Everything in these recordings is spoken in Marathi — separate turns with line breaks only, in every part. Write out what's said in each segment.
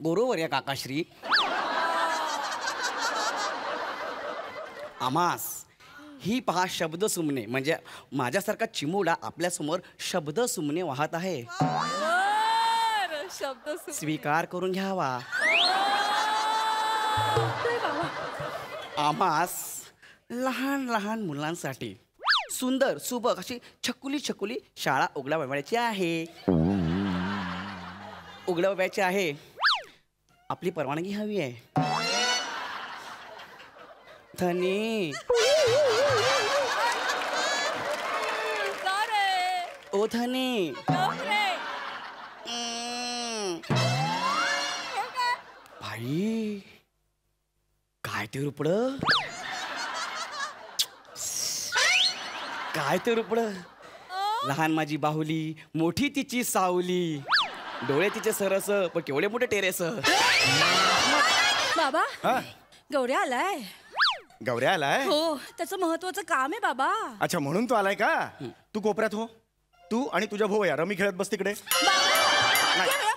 बरोबर या काकाश्री. आमास ही पहा शब्द सुमने म्हणजे माझ्यासारखा चिमुडा आपल्यासमोर शब्द सुमने वाहत आहे.
शब्द
स्वीकार करून घ्यावा. आमास लहान लहान मुलांसाठी सुंदर सुबक अशी छकुली छकुली शाळा उघडावयाची आहे. उघडावयाची आहे. आपली परवानगी हवी आहे. धनी ओ धनी भाई काय ते रुपड काय ते रुपड. लहान माझी बाहुली मोठी तिची सावली डोळे तिचे सरस पण केवढे मोठे टेरेस.
बाबा गौऱ्या आलाय.
गौऱ्या आलाय.
हो त्याचं महत्वाचं काम आहे बाबा.
अच्छा म्हणून तू आलाय का. तू कोपऱ्यात हो. तू आणि तुझ्या भाऊ या रमी खेळत बस तिकडे.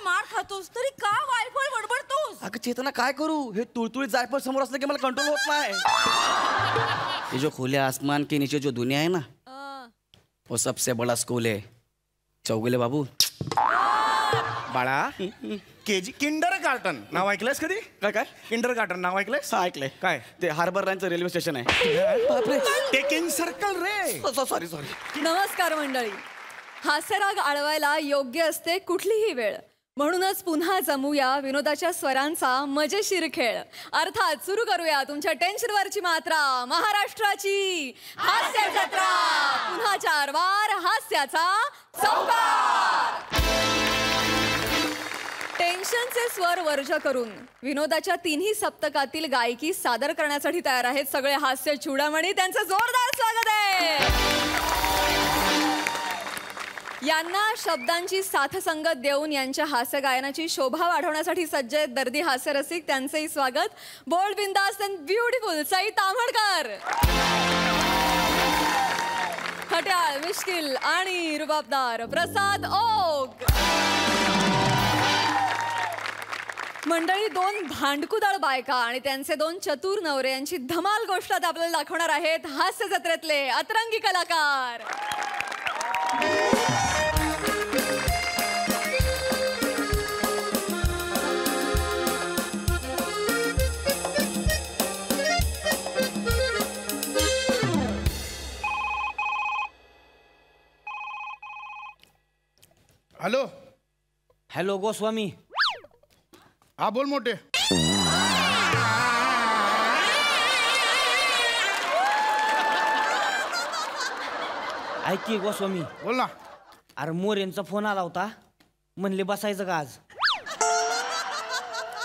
मार खातोस तरी का वायफळ बडबडतोस.
अगं चेतना काय करू हे तुळतुळीत जायफळ समोर असलं की मला कंट्रोल होत नाही. ये जो खुले आसमान के नीचे जो दुनिया है ना वो सबसे बड़ा स्कूल है. चौगुले बाबू.
बाळा केजी किंडर गार्टन नाव ऐकलंयस कधी.
काय काय
किंडर गार्टन नाव ऐकलंयस.
ऐकलंय.
काय
ते हार्बर लाईनचं रेल्वे स्टेशन आहे. बापरे.
टेकिंग सर्कल रे.
Sorry sorry.
नमस्कार मंडळी. हास्यराग आळवायला योग्य असते कुठलीही वेळ. म्हणूनच पुन्हा जमूया विनोदाच्या स्वरांचा मजेशीर खेळ. अर्थात सुरू करूया तुमच्या टेन्शनवरची मात्रा. महाराष्ट्राची हास्य जत्रा. पुन्हा 4 वार हास्याचा चौकार. टेन्शनचे स्वर वर्ज करून विनोदाच्या 3ही सप्तकातील गायकी सादर करण्यासाठी तयार आहेत सगळे हास्य चूडामणी. त्यांचं जोरदार स्वागत आहे. यांना शब्दांची साथसंगत देऊन यांच्या हास्य गायनाची शोभा वाढवण्यासाठी सज्ज आहेत दर्दी हास्य रसिक. त्यांचंही स्वागत. बोल्ड बिंदास अँड ब्युटिफुल सई ताम्हणकर. खट्याळ मिश्किल आणि रुबाबदार प्रसाद ओक. मंडळी 2 भांडकुदळ बायका आणि त्यांचे 2 चतुर नवरे यांची धमाल गोष्ट आपल्याला दाखवणार आहेत हास्य जत्रेतले अतरंगी कलाकार.
हॅलो.
हॅलो गोस्वामी.
हा बोल मोठे.
ऐक की गोस्वामी.
बोल ना.
अरे मोरेंचा फोन आला होता. म्हणले बसायचं का आज.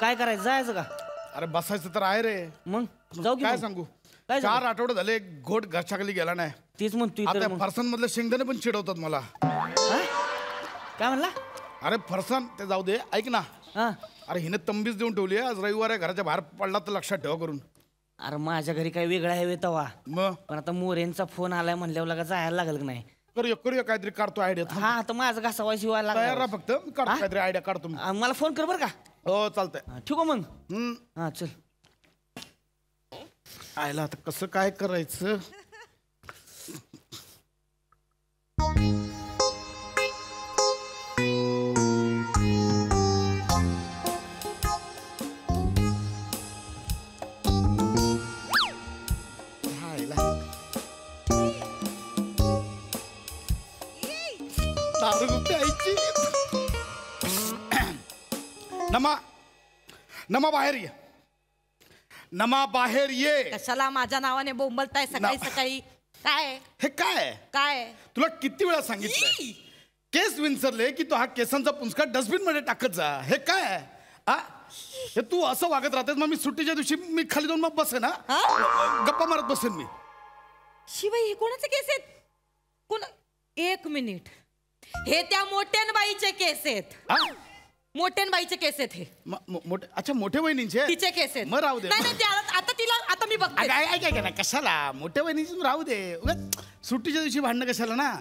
काय करायचं जायचं का.
अरे बसायचं तर आहे रे.
मग जाऊ की.
काय सांगू 4 आठवडे झाले एक घोट घरच्याखाली गेला नाही.
तेच म्हणतोय.
आता फरसान मधले शेंगदाणे पण चिडवतात मला.
काय म्हणला.
अरे फरसान ते जाऊ दे. ऐक ना. अरे हिने तंबीच देऊन ठेवली आहे. आज रविवार आहे. घराच्या बाहेर पडला तर लक्षात ठेवा करून.
अरे माझ्या घरी काय वेगळा आहे तवा.
मग
पण आता मोरेंचा फोन आलाय म्हणल्यावर लगा जायला लागल की नाही.
करूया काहीतरी काढतो आयडिया.
हा आता माझं घासावा शिवायला
तयार
लागला.
राहा फक्त. काढतो काहीतरी आयडिया काढतो.
मला फोन कर बरं का.
हो चालतंय.
ठीक आहे मग. हा चल.
आयला आता कसं काय करायचं. नमा बाहेर ये. नमा बाहेर ये.
कशाला माझ्या नावाने बोंबलताय सकाळी सकाळी. काय
हे काय
काय
तुला किती वेळा सांगितलं केस विंचरले की तो हा केसांचा पुंजका डस्टबिन मध्ये टाकत जा. हे काय हे तू असं वागत राहतेस. मग मी सुट्टीच्या दिवशी मी खाली जाऊन मग बसेन ना गप्पा मारत बसेन मी.
शिवाय हे कोणाचे केस आहेत. कोण. 1 मिनिट. हे त्या मोठ्यानबाईचे केस आहेत. मोठ्यानबाईचे केस आहेत हे.
अच्छा मोठे वहिनींचे
तिचे केस आहेत.
मग राहू दे.
आता तिला आता मी बघते.
ऐक ना कशाला मोठ्या वहिनीची राहू दे. सुट्टीच्या दिवशी भांडणं कशाला ना.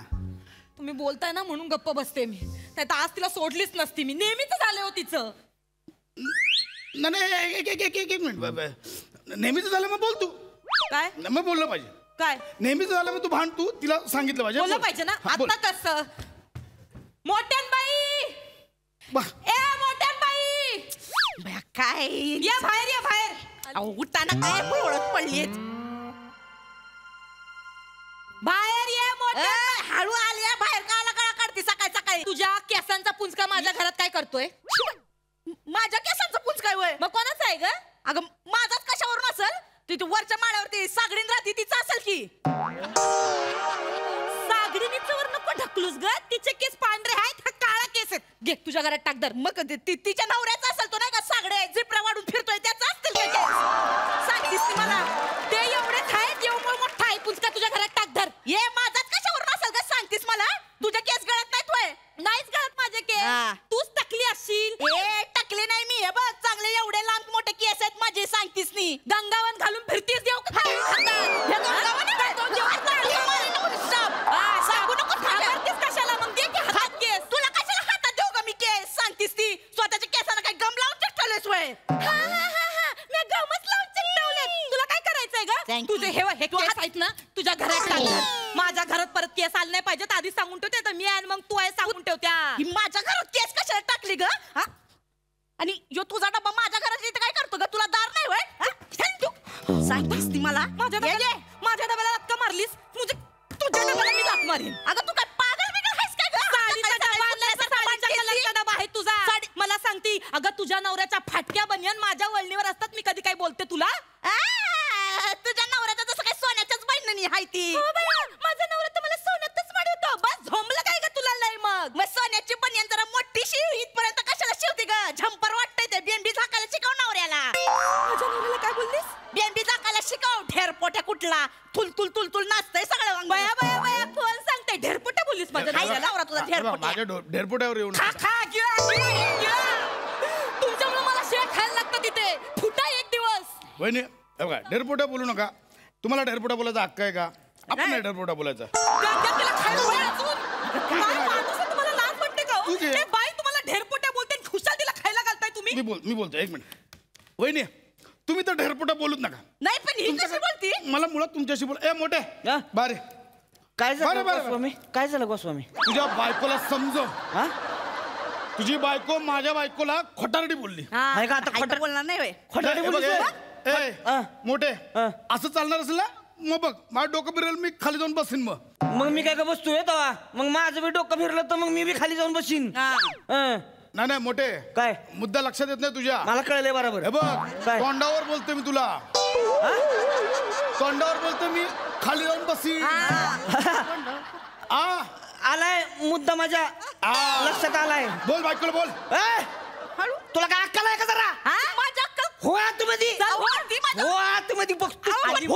तुम्ही बोलताय ना म्हणून गप्प बसते मी. नाही तर आज तिला सोडलीच नसती मी. नेहमीच झाले हो तिचं.
नाही एक मिनिट नेहमीच झालं मग बोल तू
काय
मग बोललं पाहिजे
काय
नेहमीच झालं मग तू भांड तू तिला सांगितलं पाहिजे
बोललं
बोल.
पाहिजे ना
हा, बोल.
आता कसं मोठ्यान बाई
बा-
ए मोठ्यान बाई बया, काय या बाहेर अहो उठाना काय ओळख पडलीत बाहेर ये मोठ्या हळू आली बाहेर काला काळा काढते सकाळी सकाळी तुझ्या केसांचा पुंजका माझ्या घरात काय करतोय माझ्या केसांचा पुंजका वय मग कोणाचा आहे ग अगं माझाच कशावरून असेल ती वरच्या माळ्यावरती सागडीन राहते तिचं असेल की सागडीनीच वर नको ढकलूस ग तिचे केस पांढरे आहेत हा काळा केस आहेत घे तुझ्या घरात टाक दर मग तिच्या नवऱ्याचा असेल तो नाही का सागडे जिपरा वाढून फिरतोय त्याचा असतील का केस सांगतीस ती मला ते एवढेच आहेत एवढं मोठा आहे पुंजका तुझ्या घरात टाक धर ये माझाच कशावरून असेल का सांगतीस मला तुझ्या केस गळत नाहीत होय नाहीच गळत माझे केस तूच टाकली असशील ए टाकले नाही मी हे बघ चांगले एवढे लांब मोठे केस आहेत माझे सांगतीस नी गंगावन घालून फिरतीस देव का काय हातात? हे गंगावन आहे तो देव सांगू नको घाबरतीस कशाला मग दे की हातात केस तुला कशाला हातात देऊ का मी केस सांगतीस ती स्वतःच्या केसाला काय गम लावून चिकटवलेस वय मी गमच लावून चिकटवले तुला काय करायचंय ग तुझे हे केस आहेत ना तुझ्या घरात टाक माझ्या घरात परत केस आले नाही पाहिजेत आधी सांगून ठेवते तर मी आणि मग तू आहे सांगून ठेवत्या माझ्या घरात केस कशाला टाकली ग आणि यो तुझा डब्बा माझ्या घरात इथे काय करतो ग तुला दार नाही वय सांगतेस ती मला माझ्या डब्याला धक्का मारलीस म्हणजे तुझ्या डब्याला मी लाथ मारीन अगं तू काय पागल बिगल आहेस काय ग साडीचा डबा आहे तुझा मला सांगती अगं तुझ्या नवऱ्याच्या फाटक्या बनियन माझ्या वळणीवर असतात मी कधी काय बोलते तुला तुझ्या नवऱ्याचा जसं काय सोन्याच्याच बहिणी हाय ती माझा नवरा तर मला सोन्यातच वाढवतो बस झोंबलं काय ग तुला लय मग सोन्याची बनियन जरा मोठी शिव इथपर्यंत कशाला शिवते ग झंपर वाटतंय ते बेंबी झाकायला शिकव नवऱ्याला माझ्या नवऱ्याला काय बोललीस बेंबी झाकायला शिकव ढेरपोट्या कुठला तुल तुल तुल तुल नाचतंय सगळं बया बया बया कोण सांगते ढेरपोट्या बोललीस माझ्या नवरा तुझा ढेरपोट्या
माझ्या ढेरपोट्यावर येऊन
तुमच्यामुळे मला शेळ खायला लागतं तिथे फुटा एक दिवस
वहिनी बघा ढेरपोट्या बोलू नका तुम्हाला ढेरपोट्या बोलायचा हक्क आहे का आपण नाही ढेरपोट्या बोलायचा
बाई तुम्हाला ढेरपोट्या बोलते खुशाल तिला खायला घालताय तुम्ही
मी बोलतो एक मिनिट वहिनी तुम्ही तर ढेरपोट्या बोलूच नका
नाही पण ही कशी बोलती
मला मुळात तुमच्याशी बोल ए मोठे
हा?
बारे
काय
बरं,
झालं
बरं.
गोस्वामी काय झालं गोस्वामी
तुझ्या बायकोला समजव
हा
तुझी बायको माझ्या बायकोला खोटारडी बोलली
आहे का आता खोटं
बोलणार नाही होय
खोटारडी
ए, बघ,
बोलली
ए, ए,
हा.
मोठे
हा.
असं चालणार असेल ना मग बघ माझं डोकं फिरेल मी खाली जाऊन बसीन
मग मी काय का बसतोय तेव्हा मग माझं बी डोकं फिरलं तर मग मी बी खाली जाऊन बसीन हं.
नाही नाही मोठे
काय
मुद्दा लक्षात येत नाही तुझ्या
मला कळलंय बरोबर
हे बघ
काय?
तोंडावर बोलते मी तुला तोंडावर बोलते मी खाली जाऊन बसीन आ
आलाय मुद्दा माझ्या लक्षात आलाय
बोल बायकोला बोल
ए, तुला काय अक्कल आहे का जरा
माझ्या अक्कल
हो आतमध्ये हो आतमध्ये बघतो हो आतमध्ये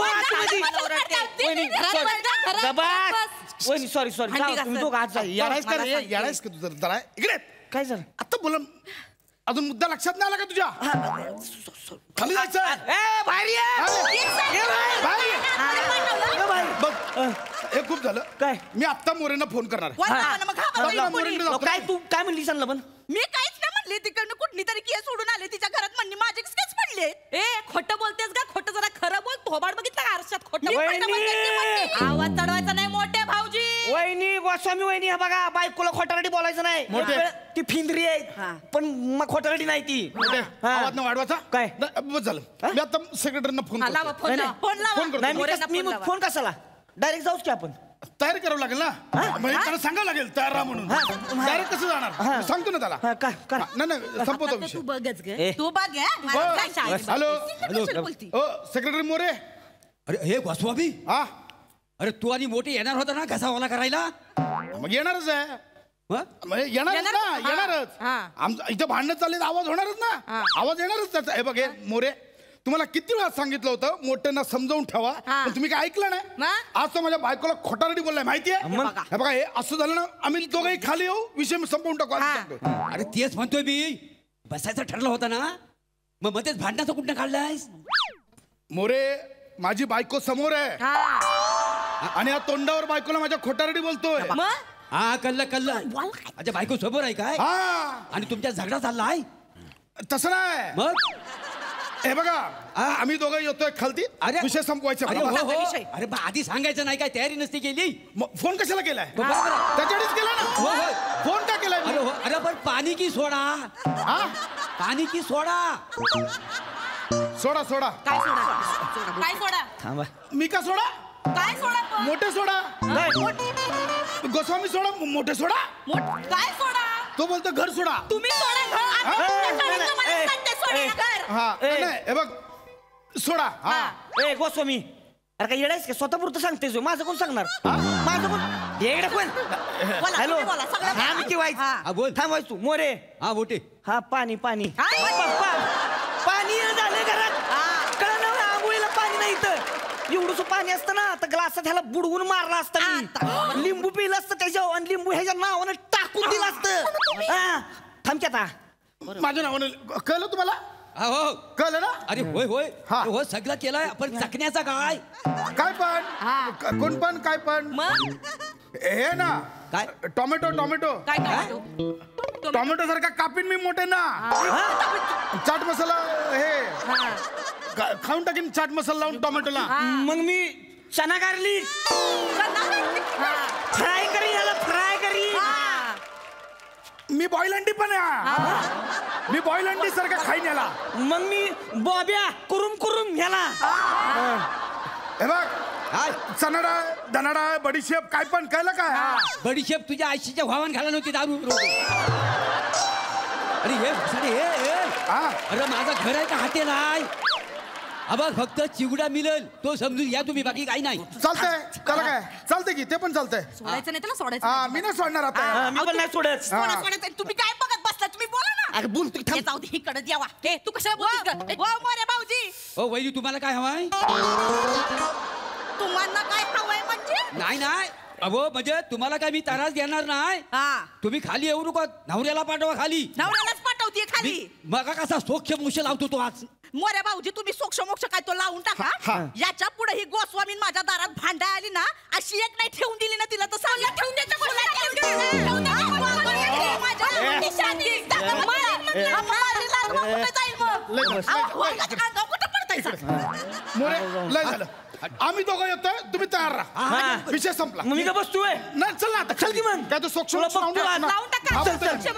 वहिनी सॉरी सॉरी तुम्ही दोघं आत जा
यारायस का रे यारायस का तू जरा इकडे
काय झालं
आता बोल अजून मुद्दा लक्षात नाही आला का तुझ्या खाली जायचं
ए बाहेर ये. ये बाहेर. ये बाहेर.
बघ हे खूप झालं
काय?
मी आत्ता मोरेंना फोन करणार मोरेंना
अहो, काय तू काय म्हणली सांगलं पण
मी काहीच नाही म्हणले तिकडनं कुठली तरी केस सोडून आले तिच्या घरात म्हणली माझे केस पडले ए खोटं बोलतेस का खोटं जरा खरं बोल थोबाड बघितलं का आरशात खोटं आवाज चढवायचा नाही मोठे भाऊजी
वहिनी गोस्वामी वहिनी हा बघा बायकोला खोटारडी बोलायचं नाही
मोठे.
ती फिंदरी आहे पण मग खोटारडी नाही ती हा.
आवाज न वाढवायचा
काय?
नाही, बस झालं मी आता सेक्रेटरीना फोन करतो.
लावा फोन लावा फोन लावा
फोन करतो.
नाही मी
मोरेंना
मी
फोन लावा.
फोन कशाला डायरेक्ट जाऊच की आपण
तयारी करावं लागेल ना म्हणजे त्याला सांगावं लागेल तयार राहा म्हणून डायरेक्ट कसं जाणार मी सांगतो ना त्याला
हा, का
हा, नाही संपवतो
आता
विषय
तू बघच ग
ए.
तू बघ काय शाळेत
हॅलो
कशाला बोलती?
ओ सेक्रेटरी मोरे
अरे हे गोस्वामी
हा
अरे तू आणि मोठी येणार होता ना घसावाला करायला
मग येणारच आहे
हं?
म्हणजे येणारच ना
हा.
येणारच
हा.
आमचं इथं भांडणं चालले आवाज होणारच ना आवाज येणारच त्याचा हे बघ हे मोरे तुम्हाला किती वेळा सांगितलं होतं मोठ्यांना समजावून ठेवा
हा.
पण तुम्ही काय ऐकलं नाही
मग?
आज तर माझ्या बायकोला खोटारडी बोललाय माहितीये हे बघा हे असं झालं ना आम्ही दोघंही खाली येऊ विषय संपवून टाकू असं सांगतोय.
अरे तेच म्हणतोय मी बसायचं ठरलं होतं ना मग मध्येच भांडणाचं कुठं काढलायस
मोरे माझी बायको समोर आहे आणि या तोंडावर बायकोला माझ्या खोटारडी बोलतोय
मग
हा कल्लं माझ्या बायको समोर आहे काय
हा
आणि तुमच्या झगडा चाललाय
तसं नाही
मग
हे बघा आम्ही दोघं येतोय खालती विषय संपवायचा
अरे
मला.
हो, हो. अरे बा आधी सांगायचं नाही काय तयारी नसती केली
फोन कशाला केलाय
बरोबर आहे.
त्याच्याकडेच केला ना
हो, हो.
फोन का केलाय
अरे हो अरे पण पाणी की सोडा
हा
पाणी की सोडा
सोडा सोडा
काय सोडा काय सोडा
थांबा
मी का सोडा
काय सोडा पण?
मोठे सोडा गोस्वामी सोडा मोठे सोडा
काय सोडा
तो बोलतो घर सोडा
तुम्ही सोडा घर. आता तुम्हाला सांगते सोडा घर.
हा नाही हे बघ सोडा हा
ए गोस्वामी अरे काय येडायस का स्वतः पुरतं सांगतेस हो. माझं कोण सांगणार माझं कोण येडे कोण
बोला,
हॅलो
तुम्ही बोला, सगळं
हा मी किवायच
हा बोल
थांबायच तू मोरे
हा मोठे
हा पाणी पाणी
काय?
पाणी झालं घरात कळलं ना आंघोळीला पाणी नाही इथं एवढंसं पाणी असतं ना तर ग्लासात ह्याला बुडवून मारला असतं मी. लिंबू पिलं असतं त्याच्यावर आणि लिंबू ह्याच्या नावानं टाकून दिलं असतं हा थांब की आता
माझ्या नावाने कळलं तुम्हाला
हा हो
कळलं ना
अरे होय होय
हा.
अरे हो सगळं केलंय आपण चकण्याचा काय
काय पण कोण पण काय पण
मग
हे ना
काय?
टोमॅटो टोमॅटो
काय टोमॅटो
टोमॅटो सारखा कापीन मी मोठे ना चाट मसाला हे खाऊन टाकीन चाट मसाला लावून टोमॅटोला
मग मी चना गारली फ्राय करी ह्याला फ्राय करी
मी बॉईल अंडी पण आहे मी बॉईल अंडी सारखा खाईन याला
मग मी बॉब्या कुरुम कुरुम ह्याला
हे बघ
काय
चणाडा धनाडा बडीशेप काय पण कळलं काय
बडीशेप तुझ्या आईशीच्या भावान घाला नव्हती दारू अरे हे हे
हा
अरे माझं घर आहे का हॉटेल आहे अबघ फक्त चिवडा मिळेल तो समजून घ्या तुम्ही बाकी काही नाही
चालतंय त्याला काय चालतंय की ते पण चालतंय
सोडायचं नाही त्याला सोडायचं
हा
नाही.
मी नाही सोडणार आता
मी पण नाही सोडत
सोडा, सोडायचं. तुम्ही काय बघत बसला तुम्ही बोला ना
अरे बोल तू
हे जाऊ दे इकडे यावा हे तू कशाला बोलतोस ग? मोरे भाऊजी
हो वैरी तुम्हाला काय हवाय
तुम्हाला काय हवंय म्हणजे
नाही नाही अहो म्हणजे तुम्हाला काय मी त्रास देणार नाही
हा
तुम्ही खाली येऊ नको नवऱ्याला पाठवा खाली
नवऱ्यालाच पाठवते खाली
मग कसा सोक्ष मोक्ष लावतो तो आज
मोरे भाऊजी तुम्ही सोक्ष मोक्ष काय तो लावून टाका याच्या पुढे ही गोस्वामी माझ्या दारात भांडा आली ना अशी एक नाही ठेवून दिली ना तिला तर सांगा ठेवून
मोरे लय झालं आम्ही दोघं येतोय तुम्ही तयार राहा विषय संपला
मग मी का बसतोय
नाही चल ना आता
चल की मग.
काय तो सोक्ष
तुला
लावून
बघतो
टाक
आज.
ना.
लावून टाका
हा,
चल,
बोलतोय.
चल,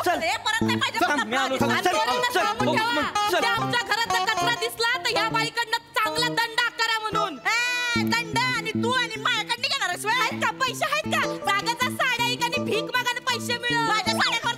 चल.
परत नाही पाहिजे
चल, मी आलो. चल, चल, चल. चल.
आमच्या घरात जर कचरा दिसला तर ह्या बाईकडनं चांगला दंड आकारा म्हणून दंड आणि तू आणि माझ्याकडनं घेणार आहेत का पैसे आहेत का जागाचा साड्या एक आणि भीक मागाने पैसे मिळव माझ्या साड्यावर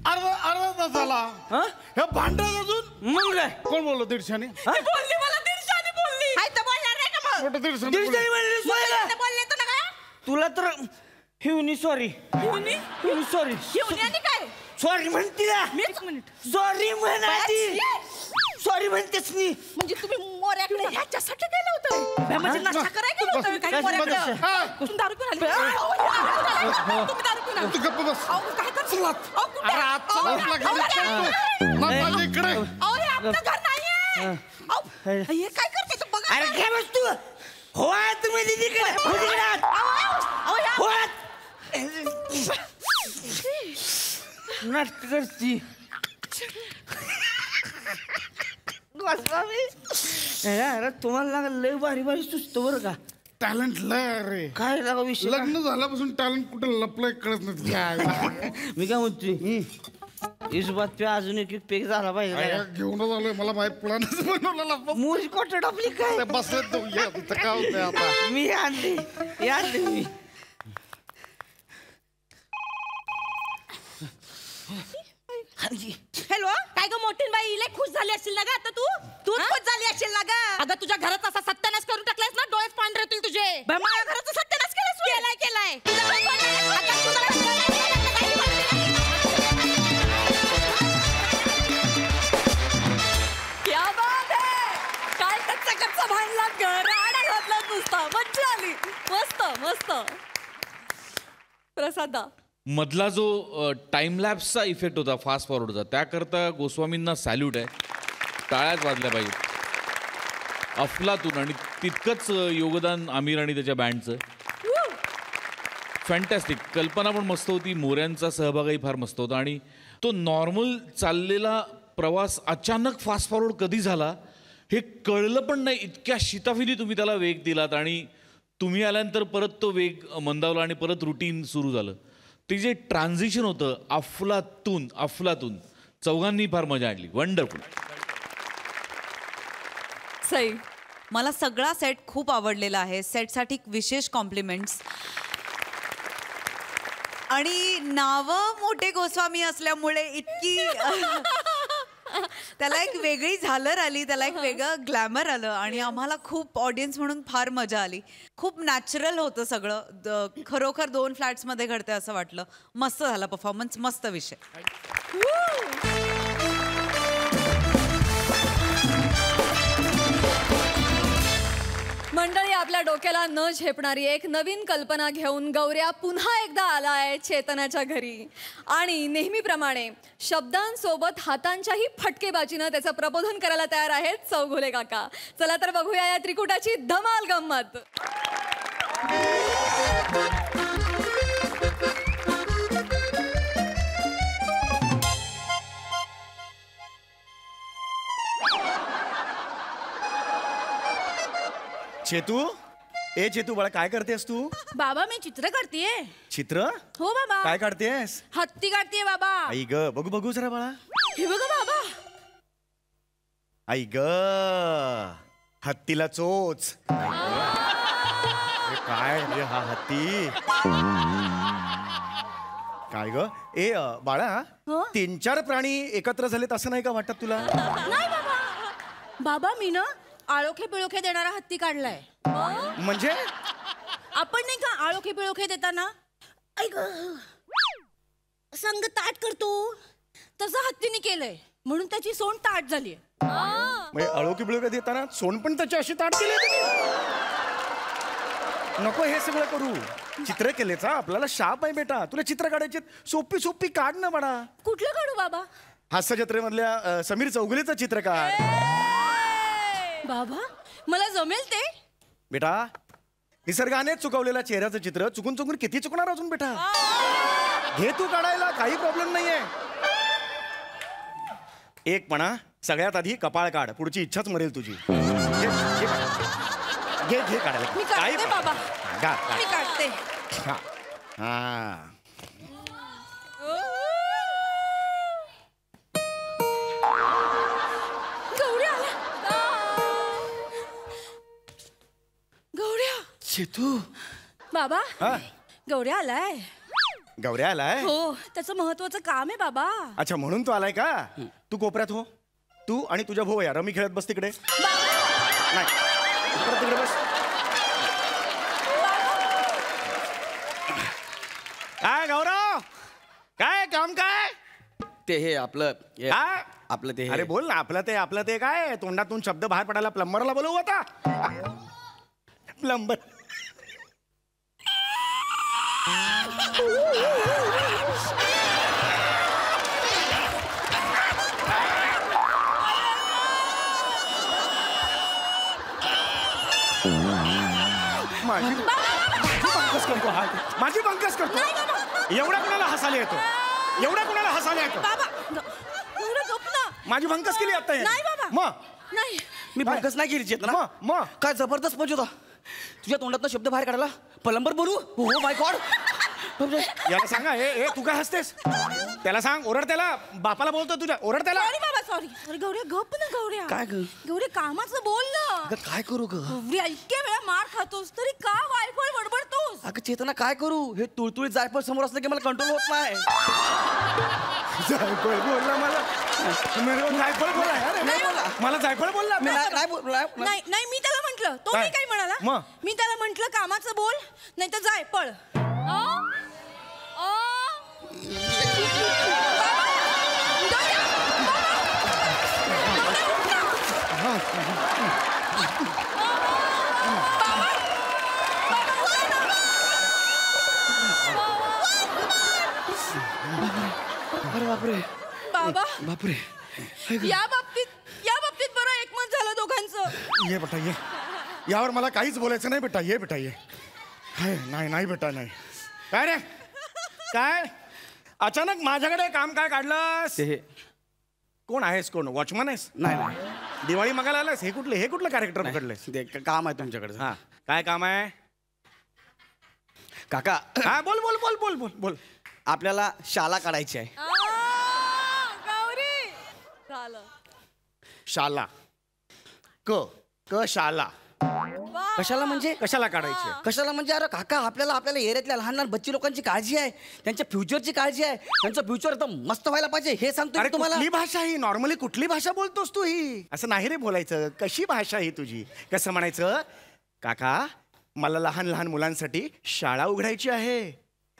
अर्धा तास झाला हे भांडण अजून
मग काय
कोण बोललो दीडशाने
बोलली मला दीडशाने बोलली हाय तर बोलणार नाही का मग
मोठं दीडशाने
दीडशाने म्हणली सोयला.
बोलले तुला काय
तुला तर हिवनी सॉरी हिवनी सॉरी
घेऊन आणि काय
सॉरी म्हणती ना
मीच मिनिट
सॉरी म्हणाली सॉरी म्हणतेच मी
म्हणजे तुम्ही मोऱ्याकडे ह्याच्यासाठी गेलं होतं म्हणजे नशा करायला गेलं होतं काय
बस,
मोऱ्याकडे
बस.
तुम्ही दारू पिऊन आले तुम्ही दारू पिऊन आले
तू गप्प बस
अहो, काय करशील? अहो, कुठे?
अरे आजचा
अहो,
दिवस लागला.
अहो,
चल तू. माझ्या इकडे
अहो, हे आपलं घर नाहीये अहो, हे काय करते तू बघा
अरे काय बस तू हो तुम्ही तिकडे हो तिकडे आत.
अहो, हे
हो आत. नाटक करती अरे तुम्हाला लागलं लय भारी भारी सुचतो बरं का
टॅलेंट लय अरे
काय लागा विषय
लग्न झाल्यापासून टॅलेंट कुठे लपलंय कळत नाही
मी काय म्हणतोय इस बात पे अजून एक पेक झाला पाहिजे
घेऊनच आलोय मला माहित प्लॅनच बनवलेला
मोरी कोटड आपली काय
बसले तू ये इथं काय होतंय आता
मी आणली मी
हॅलो काय ग मोठीन बाई लय खुश झाली असशील ना ग आता तू खुश झाली असशील ना ग अगं तुझ्या घराचा असा सत्यानाश करून टाकलायस ना डोळ्यात पांढरे होतील तुझे माझ्या घराचा सत्यानाश केलाय
क्या बात आहे काय कच्चा भांडलात राडा घातलात नुसता मज्जा आली मस्त मस्त प्रसादा
मधला जो टाइम लॅप्सचा इफेक्ट होता फास्ट फॉरवर्डचा त्याकरता गोस्वामींना सॅल्यूट आहे. टाळ्याच वाजल्या पाहिजेत. अफलातून आणि तितकंच योगदान आमिर आणि त्याच्या बँडचं. फॅन्टॅस्टिक. कल्पना पण मस्त होती. मोऱ्यांचा सहभागही फार मस्त होता आणि तो नॉर्मल चाललेला प्रवास अचानक फास्ट फॉरवर्ड कधी झाला हे कळलं पण नाही. इतक्या शिताफिनी तुम्ही त्याला वेग दिलात आणि तुम्ही आल्यानंतर परत तो वेग मंदावला आणि परत रुटीन सुरू झालं. ते जे ट्रान्झिशन होतं अफलातून चौघांनी फार मजा आणली. वंडरफुल.
सई
मला सगळा सेट खूप आवडलेला आहे. सेटसाठी विशेष कॉम्प्लिमेंट्स. आणि नावं मोठे गोस्वामी असल्यामुळे इतकी त्याला एक वेगळी झालर आली, त्याला एक वेगळं ग्लॅमर आलं आणि आम्हाला खूप ऑडियन्स म्हणून फार मजा आली. खूप नॅचरल होतं सगळं. खरोखर 2 फ्लॅट्समध्ये घडतंय असं वाटलं. मस्त झाला परफॉर्मन्स. मस्त विषय.
मंडळी आपल्या डोक्याला न झेपणारी एक नवीन कल्पना घेऊन गौऱ्या पुन्हा एकदा आलाय चेतनाच्या घरी आणि नेहमीप्रमाणे शब्दांसोबत हातांच्याही फटकेबाजीनं त्याचं प्रबोधन करायला तयार आहेत चौघुले काका. चला तर बघूया या त्रिकुटाची धमाल गंमत.
चेतू बाळा काय करतेस तू?
बाबा मी चित्र काढतेय.
चित्र?
हो बाबा.
काय काढतेस?
हत्ती काढतेय बाबा.
आई ग बघू जरा बाळा.
हे बघा बाबा.
आई ग हत्तीला चोच. काय रे हा हत्ती? काय ग बाळा 3-4 प्राणी एकत्र झालेत असं नाही का वाटत तुला?
नाही बाबा. बाबा मी ना आळोखे पिळोखे देणारा हत्ती काढलाय.
म्हणजे
आपण नाही का आळोखे पिळोखे देताना ऐक संग ताट करतो तसं हत्तीने केलंय म्हणून त्याची सोंड ताट झाली.
अळोकी बिळोकी देताना सोंड पण त्याची अशी ताट केली. नको हे सगळं करू. चित्र केलेचा आपल्याला शाप आहे बेटा. तुला चित्र काढायचे सोपी काढ ना बाळा.
कुठलं काढू बाबा?
हास्य जत्रेमधल्या समीर चौगुलेचं चित्र काढ.
बाबा मला जमेल ते.
बेटा निसर्गाने चुकवलेल्या चेहऱ्याचं चित्र चुकून किती चुकणार अजून बेटा. घे तू काढायला काही प्रॉब्लेम नाहीये. एक म्हणा सगळ्यात आधी कपाळ काढ. पुढची इच्छाच मरेल तुझी. घे काढायला.
मी काढते बाबा. मी काढते.
चेतू
बाबा गौऱ्या आलाय.
गौऱ्या आलाय?
हो त्याचं महत्वाचं काम आहे बाबा.
अच्छा म्हणून तू आलाय का? तू कोपऱ्यात हो. तू आणि तुझ्या भाऊ या रमी खेळत बस तिकडे. नाही तिकडे बस. काय गौरव काय काम काय?
ते हे आपलं ते
अरे बोल ना. आपलं ते काय तोंडातून शब्द बाहेर पडायला प्लंबरला बोलवू आता. प्लंबर माझी बंकस करतो. एवढ्या कुणाला हसायला येतो? माझी भंकस केली आता.
नाही बाबा.
मग
नाही
मी भंकस नाही केली चेतना.
मग
काय जबरदस्त मजा होता. तुझ्या तोंडातनं शब्द बाहेर काढायला प्लंबर बोलू. हो माय गॉड.
याला सांगा हे तू काय हसतेस? त्याला सांग. ओरड त्याला. बापाला बोलतो तुझ्या. ओरड त्याला.
सॉरी बाबा सॉरी. अरे गौऱ्या गप ना गौऱ्या.
काय ग?
गौऱ्या कामाचं बोल ना.
अगं काय करू ग?
गौऱ्या इतक्या वेळा मार खातोस तरी का वायफळ बडबडतोस?
अगं चेतना काय करू? हे तुळतुळीत जायफळ समोर असलं की मला कंट्रोल होत नाही.
जायफळ बोलला मला. जायफळ बोला यार. मला जायफळ बोलला
मी नाही
नाही मी त्याला म्हंटल तो
काय?
मी काय म्हणाला
मग?
मी त्याला म्हंटल कामाचं बोल नाही तर जाय पळ
अरे बापरे
बाबा
बापरे
या बाबतीत बरं एकमत झालं दोघांचं.
ये बेटा ये. यावर मला काहीच बोलायचं नाही बेटा. ये बेटा ये. नाही नाही बेटा नाही. काय रे काय अचानक माझ्याकडे काम काय काढलंस?
ते
कोण आहेस? कोण वॉचमन आहेस?
नाही नाही
दिवाळी मागायला आलास? हे कुठलं कॅरेक्टर पकडलंयस?
ते काम आहे तुमच्याकडे.
हा काय काम आहे
काका
हा बोल बोल बोल बोल बोल बोल.
आपल्याला शाला काढायची आहे.
गौरी झालं.
शाला क शाला
कशाला म्हणजे
कशाला काढायची?
कशाला म्हणजे अरे काका आपल्याला एरियातल्या लहान लहान बच्ची लोकांची काळजी आहे. त्यांच्या फ्युचरची काळजी आहे. त्यांचं फ्युचर एकदम मस्त व्हायला पाहिजे हे सांगतो
अरे
मी तुम्हाला.
कुठली भाषा ही? नॉर्मली कुठली भाषा बोलतोस तू? ही असं नाही रे बोलायचं. कशी भाषा ही तुझी? कसं म्हणायचं? काका मला लहान लहान मुलांसाठी शाळा उघडायची आहे.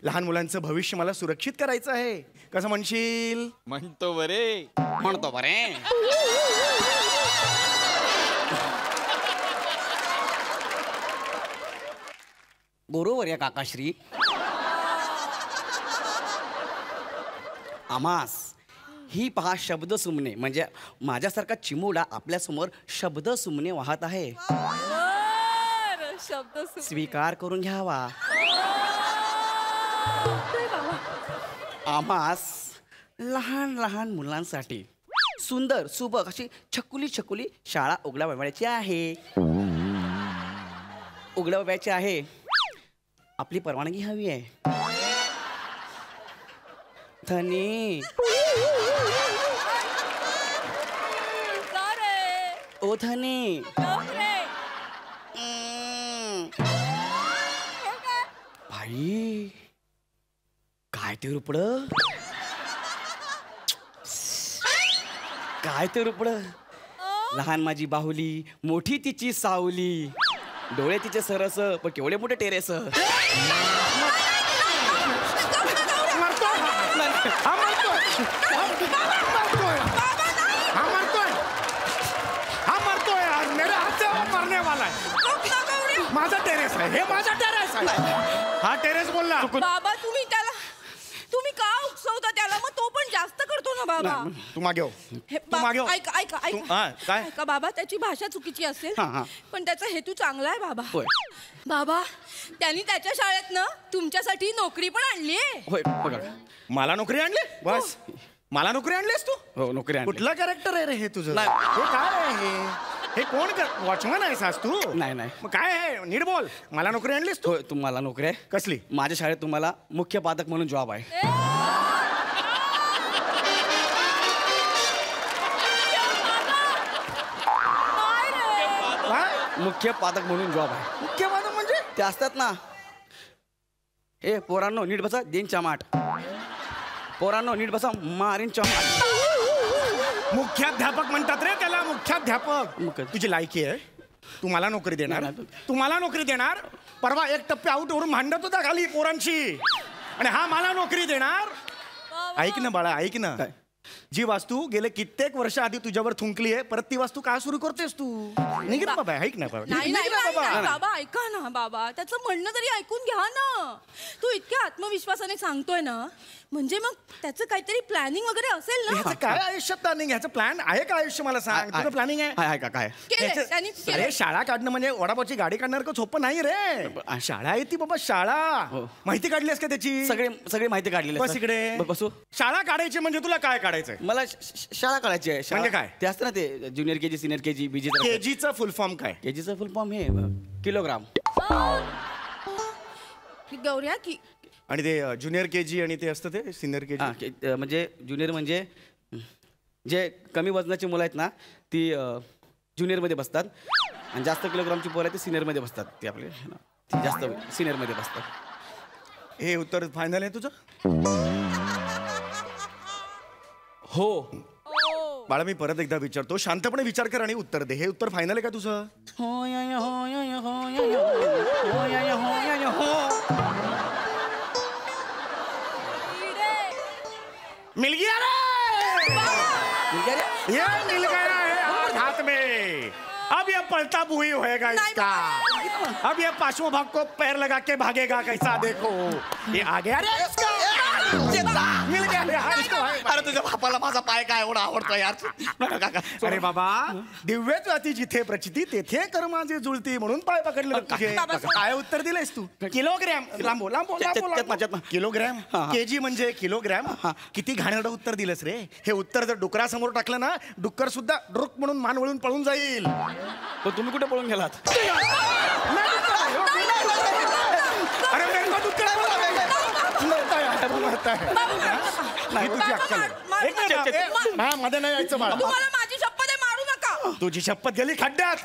लहान मुलांचं भविष्य मला सुरक्षित करायचं आहे. कसं म्हणशील?
म्हणतो बरे.
बरोबर या काकाश्री. आमास ही पहा शब्द सुमने म्हणजे माझ्यासारखा चिमुडा आपल्यासमोर शब्द सुमने वाहत आहे.
शब्द
स्वीकार करून घ्यावा. आम्हास लहान लहान मुलांसाठी सुंदर सुबक अशी छकुली शाळा उघडावयाची आहे. उघडावयाची आहे. आपली परवानगी हवी आहे. धनी ओ धनी भाई काय ते रुपड लहान माझी बाहुली मोठी तिची सावली डोळे तिचे सरस पण केवढे मोठे टेरेस.
मेरे हाथ से वो मरने वाला है. माझा टेरेस आहे. हे माझा टेरेस आहे. हा टेरेस बोलला.
बाबा तुम्ही का उकसवता त्याला? मग तो पण जास्त करतो ना बाबा.
तू मागे हो.
हे
तू मागे हो.
ऐका
काय?
ऐका बाबा त्याची भाषा चुकीची असेल
हा.
पण त्याचा हेतू चांगला आहे बाबा.
होय
बाबा त्यांनी त्याच्या शाळेत ना तुमच्यासाठी नोकरी पण आणली आहे.
होय बघा.
मला नोकरी आणली? बस मला नोकरी आणलीस तू?
हो नोकरी आणली.
कुठला कॅरेक्टर आहे रे हे तुझं?
नाही.
हे काय आहे हे कोण वॉचमन आहेस आज तू?
नाही.
मग काय आहे? नीट बोल. मला नोकरी आणलीस तू?
होय तुम्हाला नोकरी आहे.
कसली?
माझ्या शाळेत तुम्हाला मुख्य पादक म्हणून जॉब आहे. मुख्य पादक म्हणून जॉब आहे.
मुख्य पादक म्हणजे?
ते असतात ना. ए पोरांनो नीट बसा देन चमाट. पोरांनो नीट बसा मारीन चमाट.
मुख्याध्यापक म्हणतात रे त्याला. मुख्याध्यापक. तुझी लायकी आहे? तू मला नोकरी देणार? तू मला नोकरी देणार? परवा एक टप्पे आउट वरून भांडत होता खाली पोरांशी आणि हा मला नोकरी देणार? ऐक ना बाळा ऐक ना. जी वास्तू गेले कित्येक वर्ष आधी तुझ्यावर थुंकली आहे परत ती वास्तू का सुरू करतेस तू? निघ ना बाबा. ऐक ना
नाही बाबा ऐका ना बाबा त्याचं म्हणणं तरी ऐकून घ्या ना. तू इतक्या आत्मविश्वासाने सांगतोय ना म्हणजे मग त्याचं काहीतरी प्लॅनिंग वगैरे असेल ना.
ह्याचं काय आयुष्यात प्लॅनिंग? ह्याचं प्लॅन आहे का आयुष्य? मला सांग. तुझं प्लॅनिंग आहे?
आहे का काय?
केलंय, त्यांनी केलंय.
अरे शाळा काढणं म्हणजे वडापावची गाडी काढणार का सोपं नाही रे. शाळा आहे ती बाबा शाळा. माहिती काढलीस का त्याची?
सगळी माहिती काढलेली आहे,
बस
सर.
इकडे.
बसू.
शाळा काढायची म्हणजे तुला काय काढायचंय?
मला शाळा काढायची आहे.
म्हणजे काय?
ते असतं ना ते ज्युनियर केजी सिनियर केजी बीजी.
केजीचा फुल फॉर्म काय?
केजीचा फुल फॉर्म हे किलोग्राम.
गौऱ्या की
आणि ते ज्युनियर केजी आणि ते असतं ते सिनियर केजी.
म्हणजे ज्युनियर म्हणजे जे कमी वजनाची मुलं आहेत ना ती ज्युनियरमध्ये बसतात आणि जास्त किलोग्रामची पोरं आहेत ती सिनियरमध्ये बसतात. ती आपले ती जास्त सिनियरमध्ये बसतात.
हे उत्तर फायनल आहे तुझं?
हो
बाळा मी परत एकदा विचारतो, शांतपणे विचार कर आणि उत्तर दे. हे उत्तर फायनल आहे का तुझं? मिल गया रे, ये मिल गया है आज हाथ में. अब ये पलटा बुई होएगा इसका. अब ये पांचों भाग को पैर लगा के भागेगा कैसा देखो. ये आ गया रे इसका. मिल गया रे.
अरे तुझ्या बापाला माझा पाय काय एवढा आवडतो यार.
अरे बाबा, दिव्य जाती जिथे प्रचिती तेथे कर्माचे जुळती म्हणून पाय पकडले तुझे. काय उत्तर दिलंयस तू? किलोग्रॅम. लांबो लांबो लांबो. किलोग्रॅम. केजी म्हणजे किलोग्रॅम. किती घाणेरडं उत्तर दिलंस रे. हे उत्तर जर डुकरासमोर टाकलं ना, डुक्कर सुद्धा डुक म्हणून मान वळून पळून जाईल.
पण तुम्ही कुठे पळून गेलात?
अरे मेरे को डुक्कर नाही तुझी अक्कल आहे. एक मिनिट, मध्ये नाही यायचं मला.
तुम्हाला माझी शपथ आहे, मारू नका.
तुझी शपथ गेली खड्ड्यात.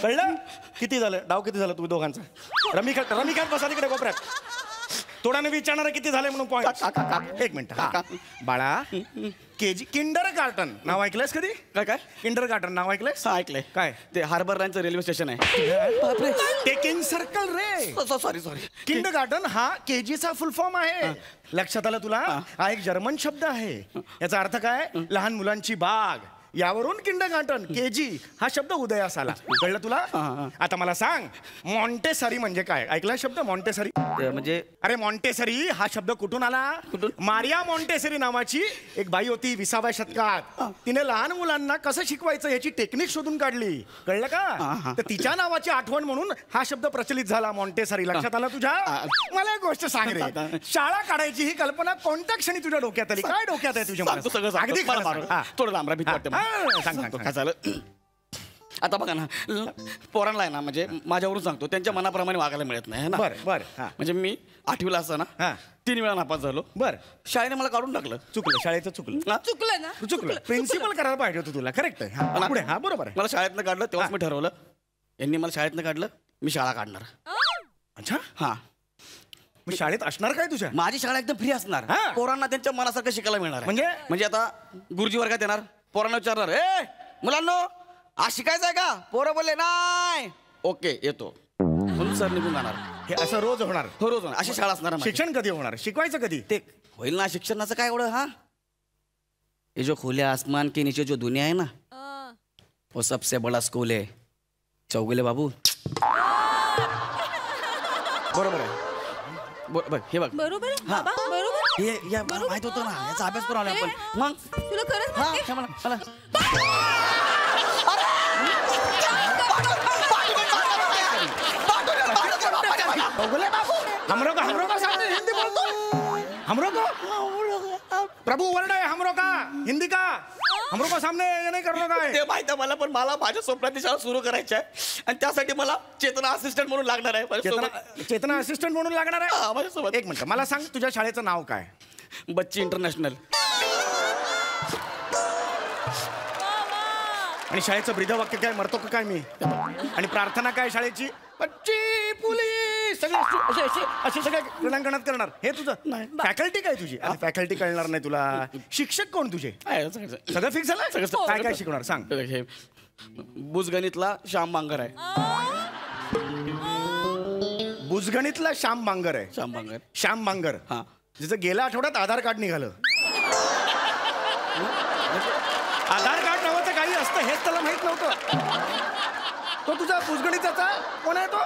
कळलं? किती झालं डाव? किती झालं तुम्ही दोघांचा? रमिकांत बसा तिकडे कोपऱ्यात. तोडाने विचारणार किती झाले म्हणून पॉईंट. एक मिनिट बाळा. केजी किंडर गार्टन नाव ऐकलंयस कधी?
काय काय?
किंडर गार्टन नाव ऐकलंयस?
ऐकलंय.
काय
ते हार्बर लाईनचं रेल्वे स्टेशन आहे.
टेकिंग सर्कल रे.
सॉरी.
किंडर गार्टन हा केजीचा फुल फॉर्म आहे. लक्षात आलं तुला? हा एक जर्मन शब्द आहे. याचा अर्थ काय? लहान मुलांची बाग. यावरून किंडरगार्टन केजी हा शब्द उदयास आला. कळलं तुला? आता मला सांग, मॉन्टेसरी म्हणजे काय? ऐकला शब्द मॉन्टेसरी?
म्हणजे
अरे मॉन्टेसरी हा शब्द कुठून आला? मारिया मॉन्टेसरी नावाची एक बाई होती 20व्या शतकात. तिने लहान मुलांना कसं शिकवायचं याची टेक्निक शोधून काढली. कळलं का? तर तिच्या नावाची आठवण म्हणून हा शब्द प्रचलित झाला मॉन्टेसरी. लक्षात आला तुझ्या? मला एक गोष्ट सांग रे, शाळा काढायची ही कल्पना कोणत्या क्षणी तुझ्या डोक्यात आली? काय डोक्यात आहे तुझ्या?
अगदी थोडं लांबरा भीती वाटते.
सांग
काय झालं आता बघा ना, पोरांना आहे ना, म्हणजे माझ्यावरून सांगतो, त्यांच्या मनाप्रमाणे वागायला मिळत नाही ना.
बरं.
म्हणजे मी 8वीला असताना 3 वेळा नापास झालो.
बरं.
शाळेने मला काढून टाकलं.
चुकलं. शाळेचं चुकलं.
चुकलं ना?
चुकलं. प्रिन्सिपल करायला पाहिजे होतं तुला. करेक्ट आहे. पुढे. हा बरोबर आहे.
मला शाळेतनं काढलं तेव्हाच मी ठरवलं, यांनी मला शाळेतनं काढलं, मी शाळा काढणार.
अच्छा.
हा.
मी शाळेत असणार काय तुझ्या?
माझी शाळा एकदम फ्री असणार. पोरांना त्यांच्या मनासारखं शिकायला मिळणार. म्हणजे आता गुरुजी वर्गात येणार, पोरांना विचारणार, ए मुलांनो आज शिकायचं आहे का? पोरं बोलले नाही. ओके येतो म्हणून सर निघून जाणार.
हे असं रोज होणार?
हो रोज होणार. अशी शाळा असणार.
शिक्षण कधी होणार? शिकवायचं कधी?
ते होईल ना शिक्षणाचं काय एवढं. हा, ये जो खुले आसमान के नीचे जो दुनिया है ना, वो सबसे बड़ा स्कूल है चौगुले बाबू. बरोबर आहे. हे बघ
बरोबर आहे बाबा, बरोबर.
हे या माहित होतं ना, याचा अभ्यास करून आलो आपण. मग
तुला खरंच माहिती?
मला
हमरो का सामने हिंदी बोलतो. हमरो को प्रभु वर्ण है. हमरो का हिंदी का? हमरो का सामने ये नहीं करनो का है.
ते माहिती आहे मला, पण मला माझ्या स्वप्नातली शाळा सुरू करायची आहे आणि त्यासाठी मला चेतना असिस्टंट म्हणून लागणार आहे.
चेतना असिस्टंट म्हणून लागणार आहे
माझ्यासोबत.
एक मिनिट मला सांग, तुझ्या शाळेचं नाव काय?
बच्ची इंटरनॅशनल.
आणि शाळेचं ब्रीदवाक्य काय? मरतो का काय मी? आणि प्रार्थना काय शाळेची? बच्ची पोलीस. सगळे असे सगळे क्रीडांगणात करणार. हे तुझं फॅकल्टी काय तुझी? फॅकल्टी कळणार नाही तुला. शिक्षक कोण तुझे? सगळं फिक्स झालं? काय काय शिकवणार सांग?
हे बुजगणितला श्याम बांगर आहे.
बुजगणितला श्याम बांगर आहे. श्याम बांगर. हा, जिचं गेल्या आठवड्यात आधार कार्ड निघालं. आधार कार्ड नव्हतं काही असतं हेच त्याला माहित नव्हतं. तो तुझा बुजगणिताचा कोण आहे? तो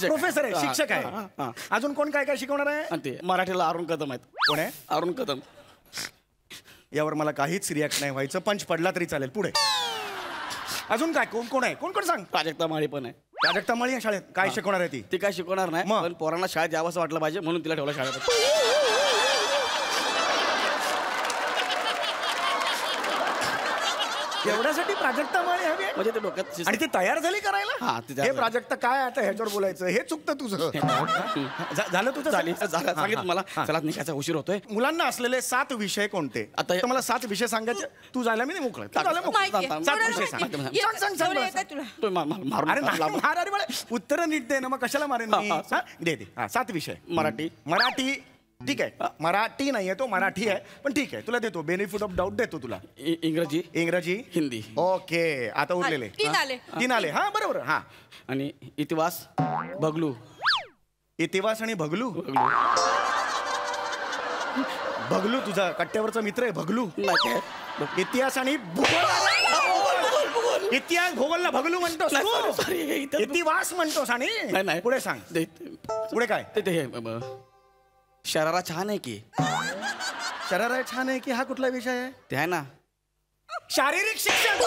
प्रोफेसर आहे, शिक्षक आहे. अजून कोण काय काय शिकवणार आहे?
ते मराठीला अरुण कदम आहेत.
कोण आहे?
अरुण कदम.
यावर मला काहीच रिॲक्ट नाही व्हायचं. पंच पडला तरी चालेल. पुढे अजून काय? कोण कोण आहे? कोण कोण सांग?
प्राजक्ता माळी पण आहे.
प्राजक्ता माळी शाळेत काय शिकवणार आहे? ती
काय शिकवणार नाही, पण पोरांना शाळेत यावं असं वाटलं पाहिजे म्हणून तिला ठेवलं शाळेत.
एवढ्यासाठी प्राजक्ता माळी हवी
म्हणजे ते डोक्यात.
आणि ती तयार झाली करायला? हे प्राजक्ता काय आता ह्याच्यावर बोलायचं? हे चुकतं तुझं. झालं तुझं?
सांगितलं मला. चला निघायचा उशीर होतोय.
मुलांना असलेले 7 विषय कोणते? आता मला 7 विषय सांगायचे. तू जायला मी नाही मोकळं. 7 विषय सांग. उत्तर नीट दे ना, मग कशाला मारेन मी? दे 7 विषय.
मराठी.
ठीक आहे, मराठी नाहीये तो, मराठी आहे पण ठीक आहे, तुला देतो बेनिफिट ऑफ डाऊट, देतो तुला.
इंग्रजी,
इंग्रजी,
हिंदी.
ओके, आता उरलेले
3 आले.
3 आले. हा बरोबर. हा,
आणि इतिहास, भगलू.
इतिहास आणि भगलू. भगलू तुझा कट्ट्यावरचा मित्र आहे भगलू. इतिहास आणि भूगोल. इतिहास भूगोलला भगलू म्हणतोस तू? इतिहास म्हणतोस आणि
नाही.
पुढे सांग, पुढे काय?
ते शरारा छान आहे की.
शरारा छान आहे की हा कुठला विषय आहे?
ते आहे ना
शारीरिक शिक्षण.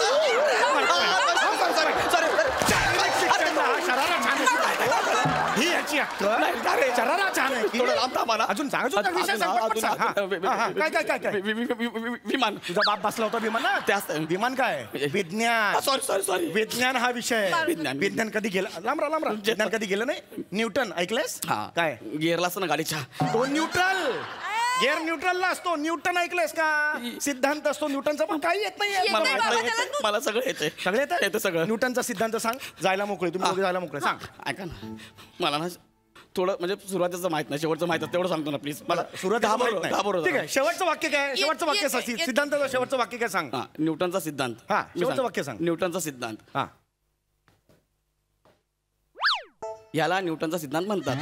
शारीरिक शिक्षण हा शरारा छान आहे. ही याची अक्कल. शरारा छान आहे की. अजून सांग, अजून विषय सांग, पटपट सांग. काय काय काय काय?
विमान.
तुझा बाप बसला होता विमान ना?
त्याच
विमान काय? विज्ञान.
सॉरी
विज्ञान हा विषय आहे.
विज्ञान.
विज्ञान कधी गेलं? लांबरा विज्ञान कधी गेलं नाही? न्यूटन ऐकलंस? काय
गिअरला असं ना गाडीच्या.
तो न्यूट्रल. गिअर न्यूट्रलला असतो. न्यूटन ऐकलंस का? सिद्धांत असतो न्यूटनचा, पण काही येत नाही.
मला सगळं येते.
सगळे
येतं सगळं.
न्यूटनचा सिद्धांत सांग. जायला मोकळे, तुम्ही दोघे जायला मोकळे. सांग.
ऐका ना, मला ना थोडं म्हणजे सुरुवातीचं माहित नाही, शेवटचं माहित आहे तेवढं सांगतो ना प्लीज. मला
सुरुवात ठीक आहे. शेवटचं वाक्य काय? शेवटचं वाक्य सिद्धांताचं शेवटचं वाक्य काय सांग.
न्यूटनचा सिद्धांत.
हा, शेवटचं वाक्य सांग.
न्यूटनचा सिद्धांत.
हा,
याला न्यूटनचा सिद्धांत म्हणतात.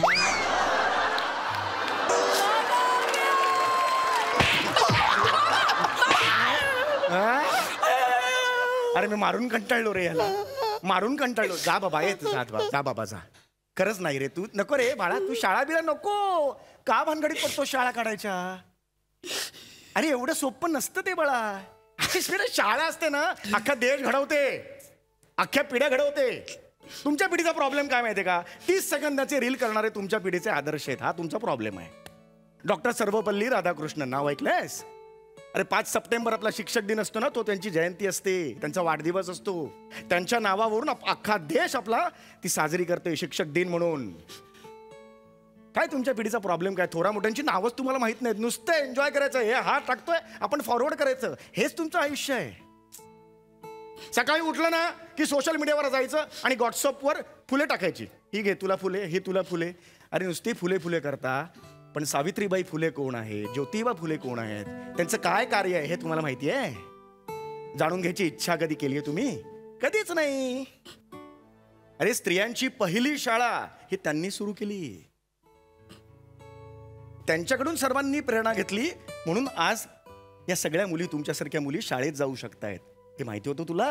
अरे मी मारून कंटाळलो रे याला, मारून कंटाळलो. जा बाबा, येत जा बाबा जा. खरंच नाही रे, तू नको रे बाळा, तू शाळा बिळा नको. का भानगडीत पडतो शाळा काढायच्या? अरे एवढं सोपं नसतं ते बाळा. शाळा असते ना, अख्खा देश घडवते, अख्ख्या पिढ्या घडवते. तुमच्या पिढीचा प्रॉब्लेम काय माहितीये का? 30 सेकंदाचे रील करणारे तुमच्या पिढीचे आदर्श आहेत. हा तुमचा प्रॉब्लेम आहे. डॉक्टर सर्वपल्ली राधाकृष्णन नाव ऐकलंयस? अरे 5 सप्टेंबर आपला शिक्षक दिन असतो ना, तो त्यांची जयंती असते, त्यांचा वाढदिवस असतो. त्यांच्या नावावरून अख्खा देश आपला ती साजरी करते शिक्षक दिन म्हणून. काय तुमच्या पिढीचा प्रॉब्लेम काय? थोरा मोठ्यांची नावच तुम्हाला माहित नाहीत. नुसतं एन्जॉय करायचं. हे हा टाकतोय आपण फॉरवर्ड करायचं, हेच तुमचं आयुष्य आहे. सकाळी उठलं ना की सोशल मीडियावर जायचं आणि व्हॉट्सअपवर फुले टाकायची. ही घे तुला फुले, ही तुला फुले. अरे नुसती फुले फुले करता, पण सावित्रीबाई फुले कोण आहे, ज्योतिबा फुले कोण आहेत, त्यांचं काय कार्य आहे हे तुम्हाला माहिती आहे? जाणून घ्यायची इच्छा कधी केली आहे तुम्ही? कधीच नाही. अरे स्त्रियांची पहिली शाळा ही त्यांनी सुरू केली. त्यांच्याकडून सर्वांनी प्रेरणा घेतली, म्हणून आज या सगळ्या मुली, तुमच्यासारख्या मुली शाळेत जाऊ शकतायत. हे माहिती होतं तुला?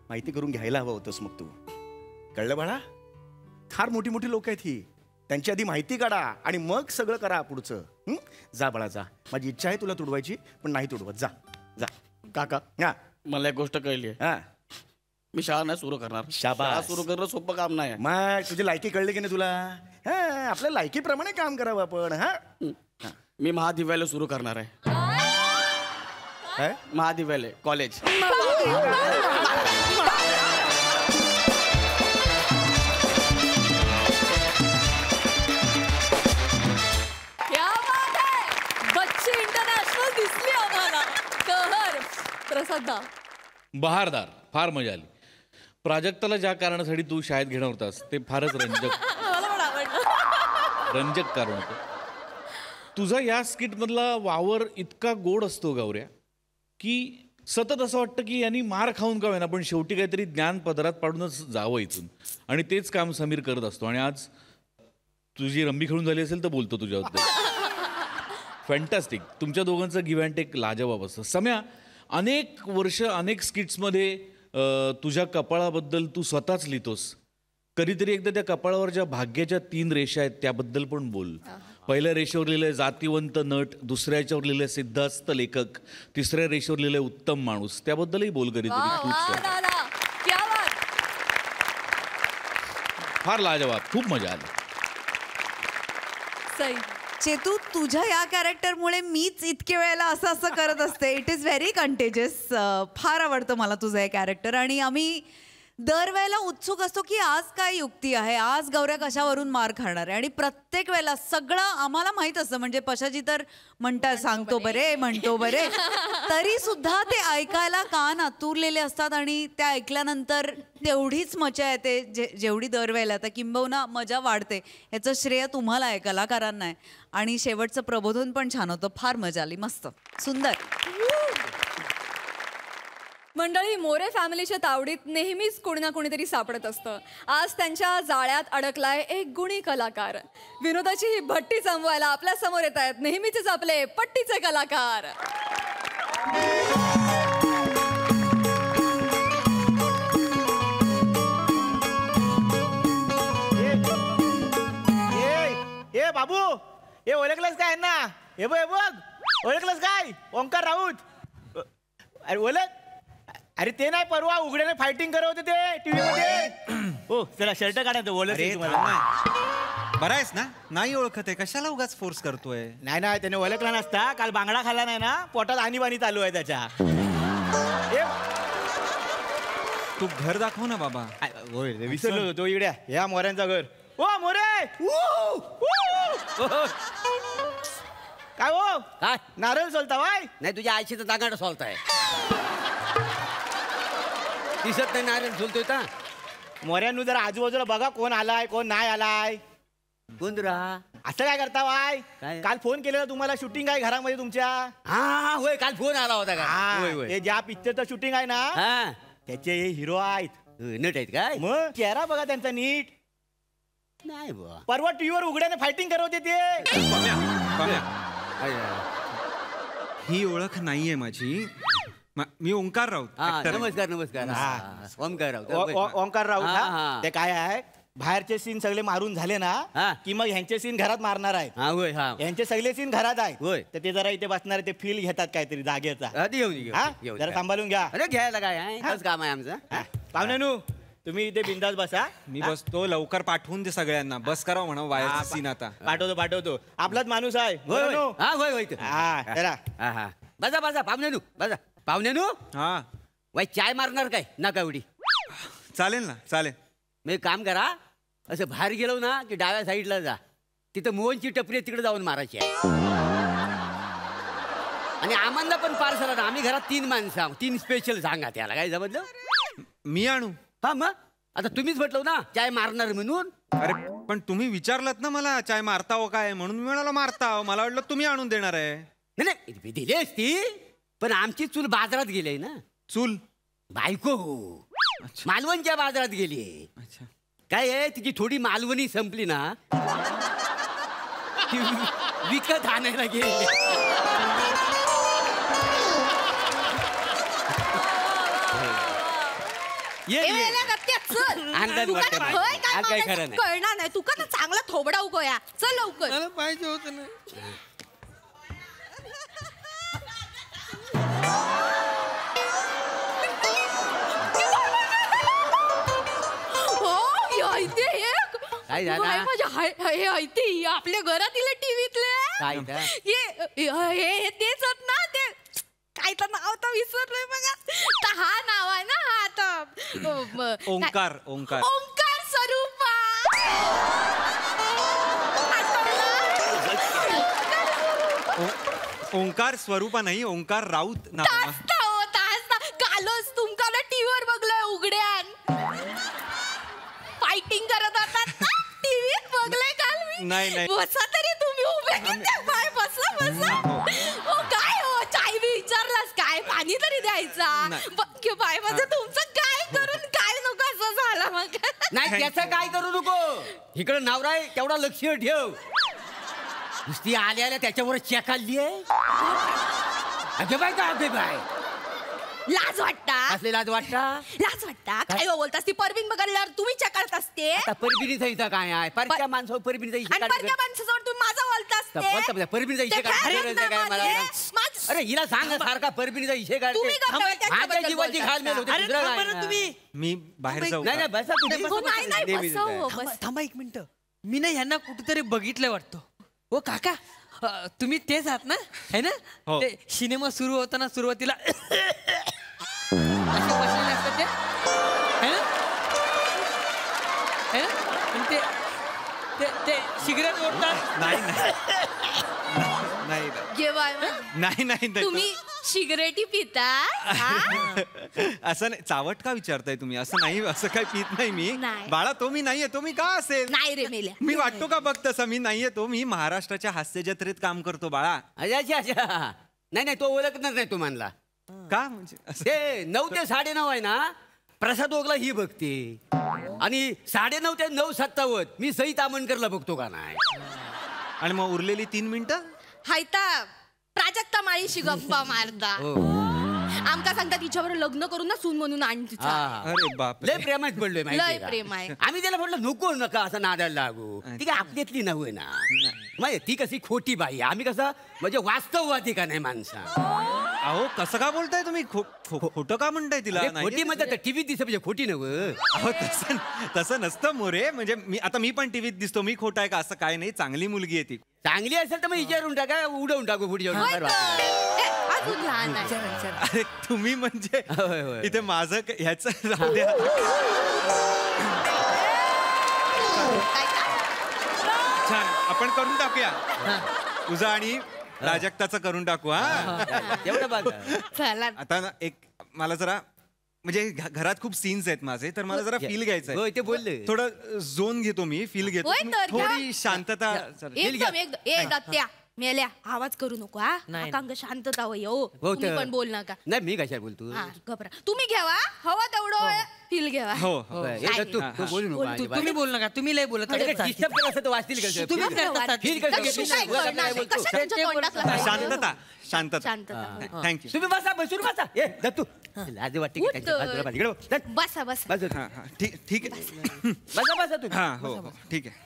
माहिती करून घ्यायला हवं होतंस मग तू. कळलं बाळा? फार मोठी मोठी लोक आहेत ही. त्यांची आधी माहिती काढा आणि मग सगळं करा पुढचं. जा बाळा जा. माझी इच्छा आहे तुला तुडवायची, पण नाही तुडवत. जा जा.
काका,
हा,
मला एक गोष्ट कळली आहे.
हा,
मी शाळा नाही सुरू करणार.
शाबास.
शाळा सुरू करणं सोपं काम नाही.
मग तुझी लायकी कळली की नाही तुला? हा, आपल्या लायकीप्रमाणे काम करावं आपण. हा,
मी महादिव्यालय सुरू करणार आहे. महादिव्यालय कॉलेज.
बच्ची इंटरनॅशनल दिसली आम्हाला. कहर प्रसादा.
बहारदार. फार मजा आली. प्राजक्ताला ज्या कारणासाठी तू शाळेत घेणार होतास ते फारच रंजक कारण होतं. तुझा या स्किटमधला वावर इतका गोड असतो गौऱ्या, की सतत असं वाटतं की यांनी मार खाऊन का होईना पण शेवटी काहीतरी ज्ञान पदरात पाडूनच जावं इथून. आणि तेच काम समीर करत असतो. आणि आज तुझी रंबी खेळून झाली असेल तर बोलतो तुझ्याबद्दल. फॅन्टॅस्टिक. तुमच्या दोघांचं गिव्ह अँड टेक लाजवाब असतं. सम्या, अनेक वर्ष अनेक स्किट्समध्ये तुझ्या कपाळाबद्दल तू स्वतःच लिहितोस. कधीतरी एकदा त्या कपाळावर ज्या भाग्याच्या 3 रेषा आहेत त्याबद्दल पण बोल. पहिल्या रेषेवर लिहिलंय जातिवंत नट, दुसऱ्या याच्यावर लिहिलंय सिद्धास्त लेखक, तिसऱ्या रेषेवर लिहिलंय उत्तम माणूस. त्याबद्दलही बोल कधीतरी. फार लाजवाब. खूप मजा आली.
चेतू, तुझ्या या कॅरेक्टरमुळे मीच इतके वेळेला असं असं करत असते. It is very contagious. फार आवडतं मला तुझं हे कॅरेक्टर. आणि आम्ही दरवेळेला उत्सुक असतो की आज काय युक्ती आहे, आज गौऱ्या कशावरून मार खाणार आहे. आणि प्रत्येक वेळेला सगळं आम्हाला माहित असतं. म्हणजे पशाची तर सांगतो बरे म्हणतो बरे तरी सुद्धा ते ऐकायला कान आतुरलेले असतात. आणि त्या ऐकल्यानंतर तेवढीच मजा येते जेवढी दरवेळेला. तर किंबहुना मजा वाढते. याचं श्रेय तुम्हाला आहे, कलाकारांना आहे. आणि शेवटचं प्रबोधन पण छान होतं. फार मजा आली. मस्त सुंदर.
मंडळी, मोरे फॅमिलीच्या तावडीत नेहमीच कोणी ना कोणीतरी सापडत असतं. आज त्यांच्या जाळ्यात अडकलाय एक गुणी कलाकार. विनोदाची ही भट्टी जमवायला आपल्या समोर येत आहेत नेहमीचेच आपले पट्टीचे कलाकार.
ए बाबू, हे ओळखलंस काय ना? हे बघ ओळखलंस काय? ओंकार राऊत. अरे ओळख. अरे ते नाही, परवा उघड्याने फायटिंग करत होते ते टीव्ही मध्ये. हो चला शर्ट काढा. ओळख
बरं आहेस ना? नाही ओळखत आहे, कशाला उगाच फोर्स करतोय?
नाही नाही, त्याने ओळखला नसता. काल बांगडा खाल्ला नाही ना, पोटात आणीबाणी चालू आहे त्याच्या.
तू घर दाखव ना बाबा.
विसरलो तो इकड्या ह्या मोऱ्यांचा घर. ओ मोरे, काय हो?
काय
नारळ सोलता वाय?
नाही, तुझ्या आईची तर दागाड सोलताय. दिसत नाही नारळ झुलतोय का?
मोऱ्यांनु जरा आजूबाजूला बघा, कोण आलाय कोण नाही आलाय.
गुंदरा
असं काय करता वाय?
काय?
काल फोन केलेला तुम्हाला, शूटिंग आहे घरामध्ये तुमच्या.
हा होय, काल फोन आला होता का? होय
हा,
होय.
ते ज्या पिक्चरचं शूटिंग आहे ना,
हा
त्याचे हे हिरो आहेत.
नट आहेत काय?
मग चेहरा बघा त्यांचा नीट.
नाही बुवा.
परवा टीव्हीवर उघड्याने फायटिंग करत होते ते.
ही ओळख नाहीये माझी. मी ओंकार राऊत.
हा,
actor आहे.
नमस्कार नमस्कार. ओमकार
ओंकार राऊत
हा,
ना,
हा.
ते काय आहे, बाहेरचे सीन सगळे मारून झाले
हा.
ना की मग ह्यांचे सीन घरात मारणार आहेत.
हा होय. हा
यांचे सगळे सीन घरात आहेत.
होय.
तर ते जरा इथे बसणार, ते फील घेतात काहीतरी जागेचा.
आधी येऊन घे,
हा?
येऊन
जरा
घे.
सांभाळून घ्या.
अरे घ्यायला काय आहे? तोच काम आहे आमचं.
पाहुण्यानू, तुम्ही इथे बिंदास बसा.
मी बसतो, लवकर पाठवून दे सगळ्यांना. बस करा म्हणा वायाचा सीन आता.
पाठवतो. आपलाच माणूस आहे.
होय होय.
पाहुण्यानू.
हा होय होय.
हा, जरा.
हा हा. बसा पाहुण्यानू बसा. पाहुण्यानू
हा
वाई चाय मारणार काय? नका एवढी.
चालेल ना, चालेल.
मग एक काम करा, असं बाहेर गेलो ना की डाव्या साईडला जा. तिथं मोहनची टपरी तिकडे जाऊन मारायची आहे. आणि आम्हाला पण पार्सल ना, आम्ही घरात 3 माणसं आहोत. 3 स्पेशल सांगा त्याला. काय समजलं?
मी आणू?
हा मग आता तुम्हीच म्हटलं ना चाय मारणार म्हणून.
अरे पण तुम्ही विचारलात ना मला चाय मारता हो काय, म्हणून मी म्हणाला मारता हो. मला वाटलं तुम्ही आणून देणार आहे.
नाही दिली असती, पण आमची चूल बाजारात गेली ना.
चूल?
बायको मालवणच्या बाजारात गेली.
अच्छा.
काय आहे, तिची थोडी मालवणी संपली ना, ती विकत आणायला गेली. काय खरं नाही.
कळणार नाही. तू का चांगला थोबडा उगोया. चल लवकर.
पाहिजे होत ना.
काय झालं?
हे ऐती आपल्या घरातील टीव्हीतले
काय
हे तेच होत ना, ते काय तर नाव तर विसरलोय बघा. तर हा नाव आहे ना, हा आता
ओंकार. ओंकार
ओंकार स्वरूपा.
ओंकार स्वरूपा नाही, ओंकार राऊत नाव.
कालच तुमका ना टीव्हीवर बघलोय उघड्यान फायटिंग करत होतात ना, टीव्हीत बघलोय काल मी.
नाही.
बसा तरी तुम्ही उभे किती पाय बसा. हो काय हो, चाय बी विचारलास काय? पाणी तरी द्यायचा. पाय माझं तुमचं काय करून काय नको असं झालं मग.
नाही त्याचं काय करू नको. इकडं नवरा आहे तेवढा लक्ष ठेव. नुसती आल्या त्याच्यावर चेकाली आहे. अगे बाय का अगे बाय.
लाज वाटता?
असले लाज वाटता?
लाज वाटता? काय बोलतास? ती परबीन बघायल्यावर तुम्ही चेकाळत असते.
आता परबिनीचा इथं काय आहे? परक्या माणसावर परबिनीचा इशे
आणि परक्या माणसाजवळ तुम्ही माझा बोलतास ते.
परबिनीचा इशे काय मला? अरे हिला सांग सारखा परबिनीचा इशे काढते. माझ्या जीवाची घाल मेल होते.
तुम्ही
मी बाहेर जाऊ
नाही
का?
बसा तुम्ही.
थांबा 1 मिनिट. मी ना ह्यांना कुठेतरी बघितलं वाटतं. ओ काका, तुम्ही तेच आहात ना, है ना?
हो.
ते सिनेमा सुरू होताना सुरुवातीला असे बसलेले असतात ते, है ना? है ना? आणि ते सिगरेट ओढतात.
नाही नाही नाही नाही नाही
तुम्ही सिगरेटी पिता
असं नाही. चावट का विचारताय तुम्ही? असं नाही, असं काही पित नाही मी.
नाही.
बाळा तो मी नाहीये. तो मी का असेल?
नाही रे मेल्या.
मी वाटतो का बघ तसा? मी नाहीये तो. मी महाराष्ट्राच्या हास्य जत्रेत काम करतो बाळा.
अच्छा अच्छा. नाही तो ओळखणार नाही तुम्हाला.
का म्हणजे असं?
ते 9 ते 9:30 आहे ना, प्रसाद ओगला ही बघते, आणि 9:30 ते 9:57 मी सई तामणकरला बघतो का नाही.
आणि मग उरलेली 3 मिनिटं
हायता प्राजक्ता माळीशी गप्पा मारता. आमका सांगता तिच्यावर लग्न करून ना सून म्हणून आण तिचा.
अरे बाप
लय प्रेमात पडलोय
लय
माहिती
प्रेम आहे.
आम्ही त्याला म्हटलं नको नका असं नादाला लागू. ती काय आपल्यातली नव्हे ना. माहिती ती कशी खोटी बाई, आम्ही कसं म्हणजे वास्तववादी का नाही माणसा.
अहो कसं का बोलताय तुम्ही? खोटं का म्हणताय तिला?
खोटी म्हणतात टीव्हीत दिसत म्हणजे खोटी नव्हे.
अहो तसं नसतं मोरे. म्हणजे मी पण टीव्हीत दिसतो. मी खोटा आहे का? असं काय नाही. चांगली मुलगी आहे ती.
चांगली असेल तर मग विचारून टाका, उडवून टाकू पुढच्या
अजून लहान आहे.
अरे तुम्ही म्हणजे इथे माझं ह्याच राहू द्या. छान, आपण करून टाकूया. तुझं आणि प्राजक्ताचं करून टाकू. हा
एवढं बघा.
चला
आता ना एक मला जरा म्हणजे घरात खूप सीन्स आहेत माझे, तर मला जरा फील घ्यायचं
होय, ते बोलले.
थोडं झोन घेतो मी, फील घेतो.
होय तर,
थोडी शांतता.
एकदम दत्त्या मेल्या आवाज करू नको. हा अंग शांतता होय. हो तुम्ही पण बोल नका.
नाही मी कशा बोलतो.
हा घबरा. तुम्ही घ्यावा हवा तेवढं फील घ्यावा.
हो
बोलू नको.
तुम्ही बोल नका, तुम्ही लय बोलत.
डिस्टर्ब केलं असं तर वाचतील कसं?
तुम्ही
फील कसं घेतील?
कशा तुमच्या तोंडात लागलं?
शांतता शांतता.
शांतता.
थँक्यू.
तुम्ही बसा, बसून बसा. ए दत्तू लाज वाटते की त्यांच्या बाजूला पाहिजे. इकडे बस. चल.
बसा बसा.
बस.
हा हा ठीक आहे.
बसा तुम्ही.
हा हो ठीक आहे.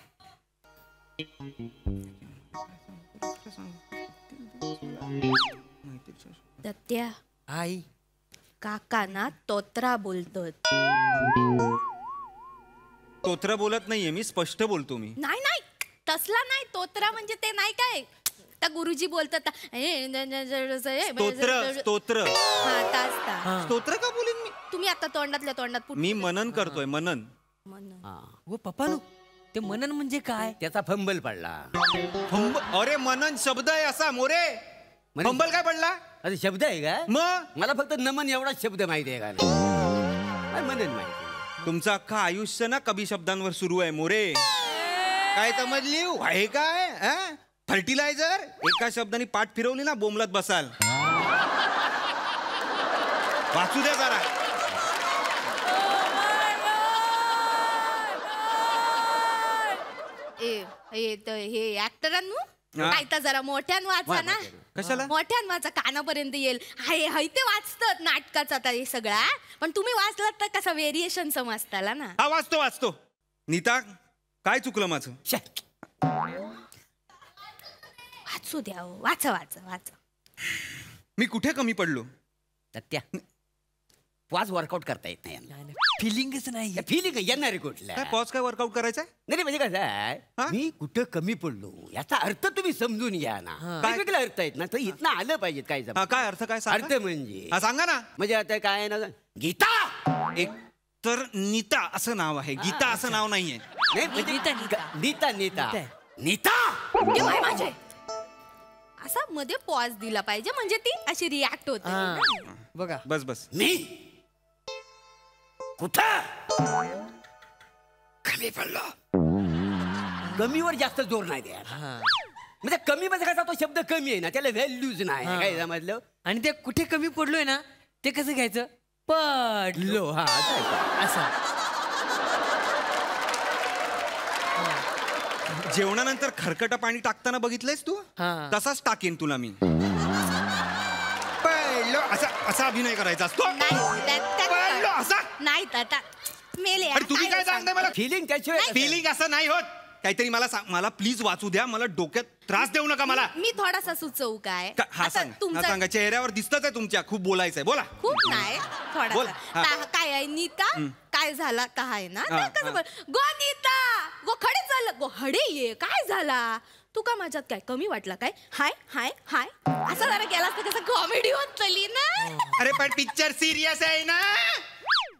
दत्त्या
आई
काका ना तोत्रा बोलतो.
तोत्र बोलत नाहीये मी, स्पष्ट बोलतो मी.
नाही नाही तसला नाही. तोत्रा म्हणजे ते नाही काय त्या गुरुजी बोलतात.
स्तोत्र
हा तास ता.
स्तोत्र का बोलीन मी?
तुम्ही आता तोंडातल्या तोंडात पुढे
मी मनन करतोय. मनन.
हो पप्पानो, ते मनन म्हणजे काय?
त्याचा फंबल पडला.
अरे मनन शब्द आहे असा मोरे. फंबल काय पडला?
अरे शब्द आहे का?
मग
मला फक्त नमन एवढाच शब्द माहिती आहे का? मनन माहिती.
तुमचं अख्खं आयुष्य ना कवी शब्दांवर सुरू आहे मोरे. काय समजली? आहे काय फर्टिलायझर? एका शब्दाने पाठ फिरवली ना बोंबलत बसाल. वाचू द्या जरा.
हे ऍक्टरांनु काय तर जरा मोठ्यान वाचा ना.
कशाला?
मोठ्यान वाचा, कानापर्यंत येईल. हाय ते वाचतात नाटकाचा आता हे सगळा. पण तुम्ही वाचलात तर कसा व्हेरिएशन समजताला ना.
हा वाचतो. नीता काय चुकलं माझं?
वाचू द्या. वाचा वाचा वाचा.
मी कुठे कमी पडलो?
सत्या पॉज वर्कआउट करता येत नाही.
फिलिंगच नाही.
फिलिंग येणार कुठल्या?
काय पॉज काय वर्कआउट करायचंय?
नाही म्हणजे कसं आहे, मी कुठं कमी पडलो याचा अर्थ तुम्ही समजून घ्या ना. वेगवेगळे अर्थ आहेत ना, तर इथनं आलं पाहिजे. काय
काय अर्थ? काय
अर्थ म्हणजे
सांगा ना.
म्हणजे आता काय ना, गीता
एक तर नीता असं नाव आहे. गीता असं नाव नाहीये.
नाही म्हणजे नीता नीता नीता
माझे असा मध्ये पॉज दिला पाहिजे म्हणजे ती अशी रिॲक्ट होते.
बघा
बस
मी कुठं कमी पडलो. कमीवर जास्त जोर नाही द्या. म्हणजे कमी म्हणजे कसा तो शब्द कमी आहे ना, त्याला व्हॅल्यूज नाही. काय समजलं?
आणि ते कुठे कमी पडलोय ना, ते कसं घ्यायचं? पडलो.
हा
असं.
जेवणानंतर खरकट पाणी टाकताना बघितलंयस तू? तसाच टाकेन तुला मी. पडलो असा अभिनय करायचा असतो.
नाही आता मेले.
तुम्ही काय सांगताय मला?
फिलिंग त्याशिवाय
फिलिंग असं नाही होत. काहीतरी मला प्लीज वाचू द्या. मला डोक्यात त्रास देऊ नका मला.
मी थोडासा सुचवू काय?
हा सांगा. चेहऱ्यावर दिसतच आहे तुमच्या. खूप बोलायचंय. बोला.
खूप नाही थोडासा. काय आहे नीता? काय झाला का आहे ना? कसं गो नीता गो खडे झालं. गो हडे ये काय झाला? तू का माझ्यात काय कमी वाटला काय? हाय हाय हाय असं जरा केलास तर कसं कॉमेडी होत चली ना.
अरे पण पिक्चर सिरियस आहे ना.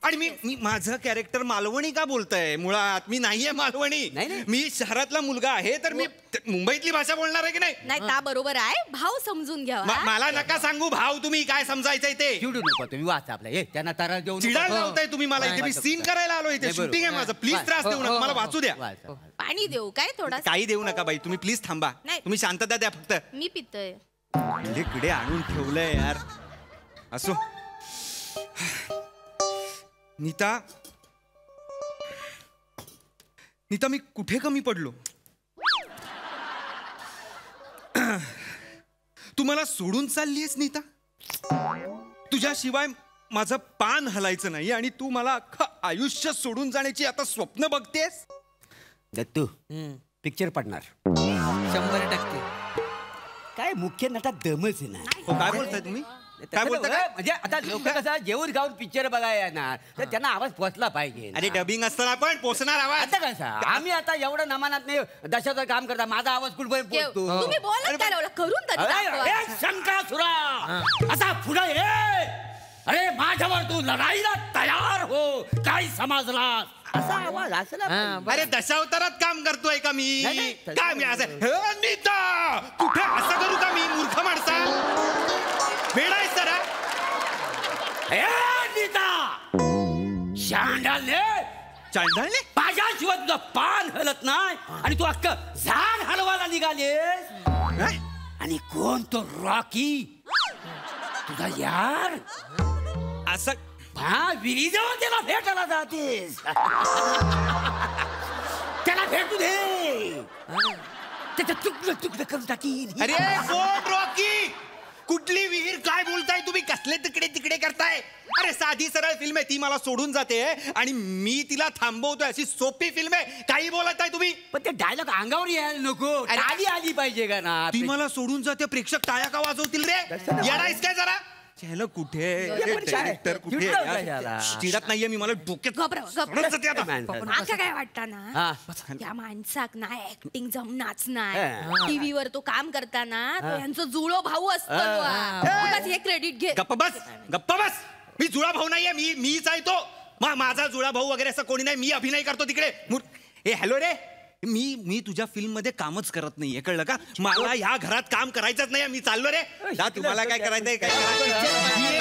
आणि मी माझं कॅरेक्टर मालवणी का बोलताय मुळात मी नाहीये मालवणी
नाही.
मी शहरातला मुलगा आहे तर मी मुंबईतली भाषा बोलणार आहे की नाही
नाही ता बरोबर आहे भाव समजून घ्यावा
मला नका सांगू भाव तुम्ही काय समजायचंय ते
चिडू नको तुम्ही वाचा आपल्या त्यांना तारा देऊ नको.
चिडायला लावताय तुम्ही मला इथे मी सीन करायला आलो इथे
नाही, बरोबर.
शूटिंग आहे माझं प्लीज त्रास देऊ नका मला वाचू द्या
वाचा.
पाणी देऊ काय थोडा
काही देऊ नका बाई तुम्ही प्लीज थांबा
नाही.
तुम्ही शांतता द्या फक्त
मी पितोय
इकडे आणून ठेवलंय यार असो नीता मी कुठे कमी पडलो तू मला सोडून चाललीयस नीता तुझ्याशिवाय माझं पान हलायचं नाही आणि तू मला अख्खं आयुष्य सोडून जाण्याची आता स्वप्न बघतेस
दत्तू पिक्चर पडणार
100%.
काय मुख्य नटा दमच आहे ना
हो काय बोलताय तुम्ही काय बोलताय काय?
म्हणजे आता लोक कसं जेवून गाऊन पिक्चर बघायला येणार तर त्यांना आवाज पोचला पाहिजे
अरे डबिंग असताना पण पोचणार आवाज
आता कसं आम्ही आता एवढं नमानात नाही दशाचं काम करता माझा आवाज कुठपर्यंत पोचतो
तुम्ही बोलत काय लावलं करून तरी दाखवा.
शंकासुरा असा पुढे ये अरे माझ्यावर तू लढाईला तयार हो काय समजला असा आवाज असला पाहिजे.
अरे दशावतारात काम करतोय का मी
नाही, नाही.
काय मी असं "हे, नीता कुठे असं करू का मी मूर्ख माणसा वेळ आहे जरा
ए, नीता शांडाले
चांडाळले
माझ्याशिवाय तुझं पान हलत नाही आणि तू अख्ख झाड हलवायला निघालेस आणि कोण तो रॉकी तुझा यार
असं
हा विहिरीजवळ त्याला भेटायला जातेस त्याला भेटू दे त्याचं तुकडं तुकडं करून टाकीन
अरे कोण रॉकी कुठली विहीर काय बोलताय तुम्ही कसले तिकडे तिकडे करताय अरे साधी सरळ फिल्म आहे ती मला सोडून जाते आणि मी तिला थांबवतोय अशी सोपी फिल्म आहे काही बोलत आहे तुम्ही
पण ते डायलॉग अंगावर यायला नको टाळी आली पाहिजे का ना
ती मला सोडून जाते प्रेक्षक टाळ्या का वाजवतील रे येणारच काय जरा चॅनल कुठे डायरेक्टर कुठे चिडत नाहीये मी मला डोक्यात सोडून जाते आता.
माका काय वाटतं ना त्या माणसाक ना ऍक्टिंग जमनाच नाही टीव्हीवर तो काम करताना तो यांचा जुळो भाऊ असतो हे क्रेडिट घे
गप्पा बस मी जुळा भाऊ नाहीये मीच आहे तो माझा जुळा भाऊ वगैरे असं कोणी नाही मी अभिनय करतो तिकडे ए हॅलो रे मी तुझ्या फिल्म मध्ये कामच करत नाहीये कळलं का मला ह्या घरात काम करायचंच नाही मी चाललो रे जा तुम्हाला काय करायचंय काय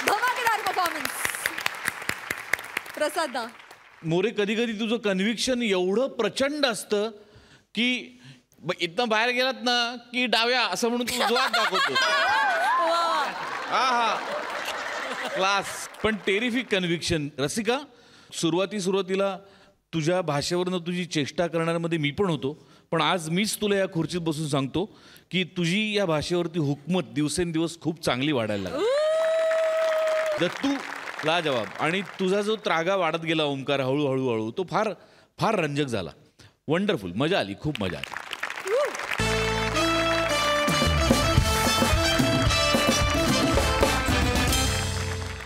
धमाकेदार परफॉर्मन्स प्रसाद
मोरे कधी कधी तुझं कन्व्हिक्शन एवढं प्रचंड असतं की इथनं बाहेर गेलात ना की डाव्या असं म्हणून तू जोरात दाखवतो हा क्लास पण टेरिफिक कन्व्हिक्शन रसिका सुरुवातीला तुझ्या भाषेवरनं तुझी चेष्टा करण्यामध्ये मी पण होतो पण आज मीच तुला या खुर्चीत बसून सांगतो की तुझी या भाषेवरती हुकमत दिवसेंदिवस खूप चांगली वाढायला लागली दत्तू लाजवाब आणि तुझा जो त्रागा वाढत गेला ओंकार हळूहळू तो फार फार रंजक झाला वंडरफुल मजा आली खूप मजा आली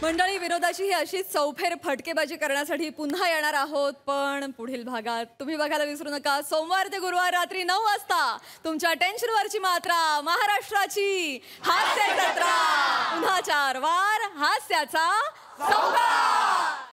मंडळी विनोदाची ही अशीच चौफेर फटकेबाजी करण्यासाठी पुन्हा येणार आहोत पण पुढील भागात तुम्ही बघायला विसरू नका सोमवार ते गुरुवार रात्री 9 वाजता तुमच्या टेन्शनवरची मात्रा महाराष्ट्राची हास्य जत्रा पुन्हा 4 वार हास्याचा संवाद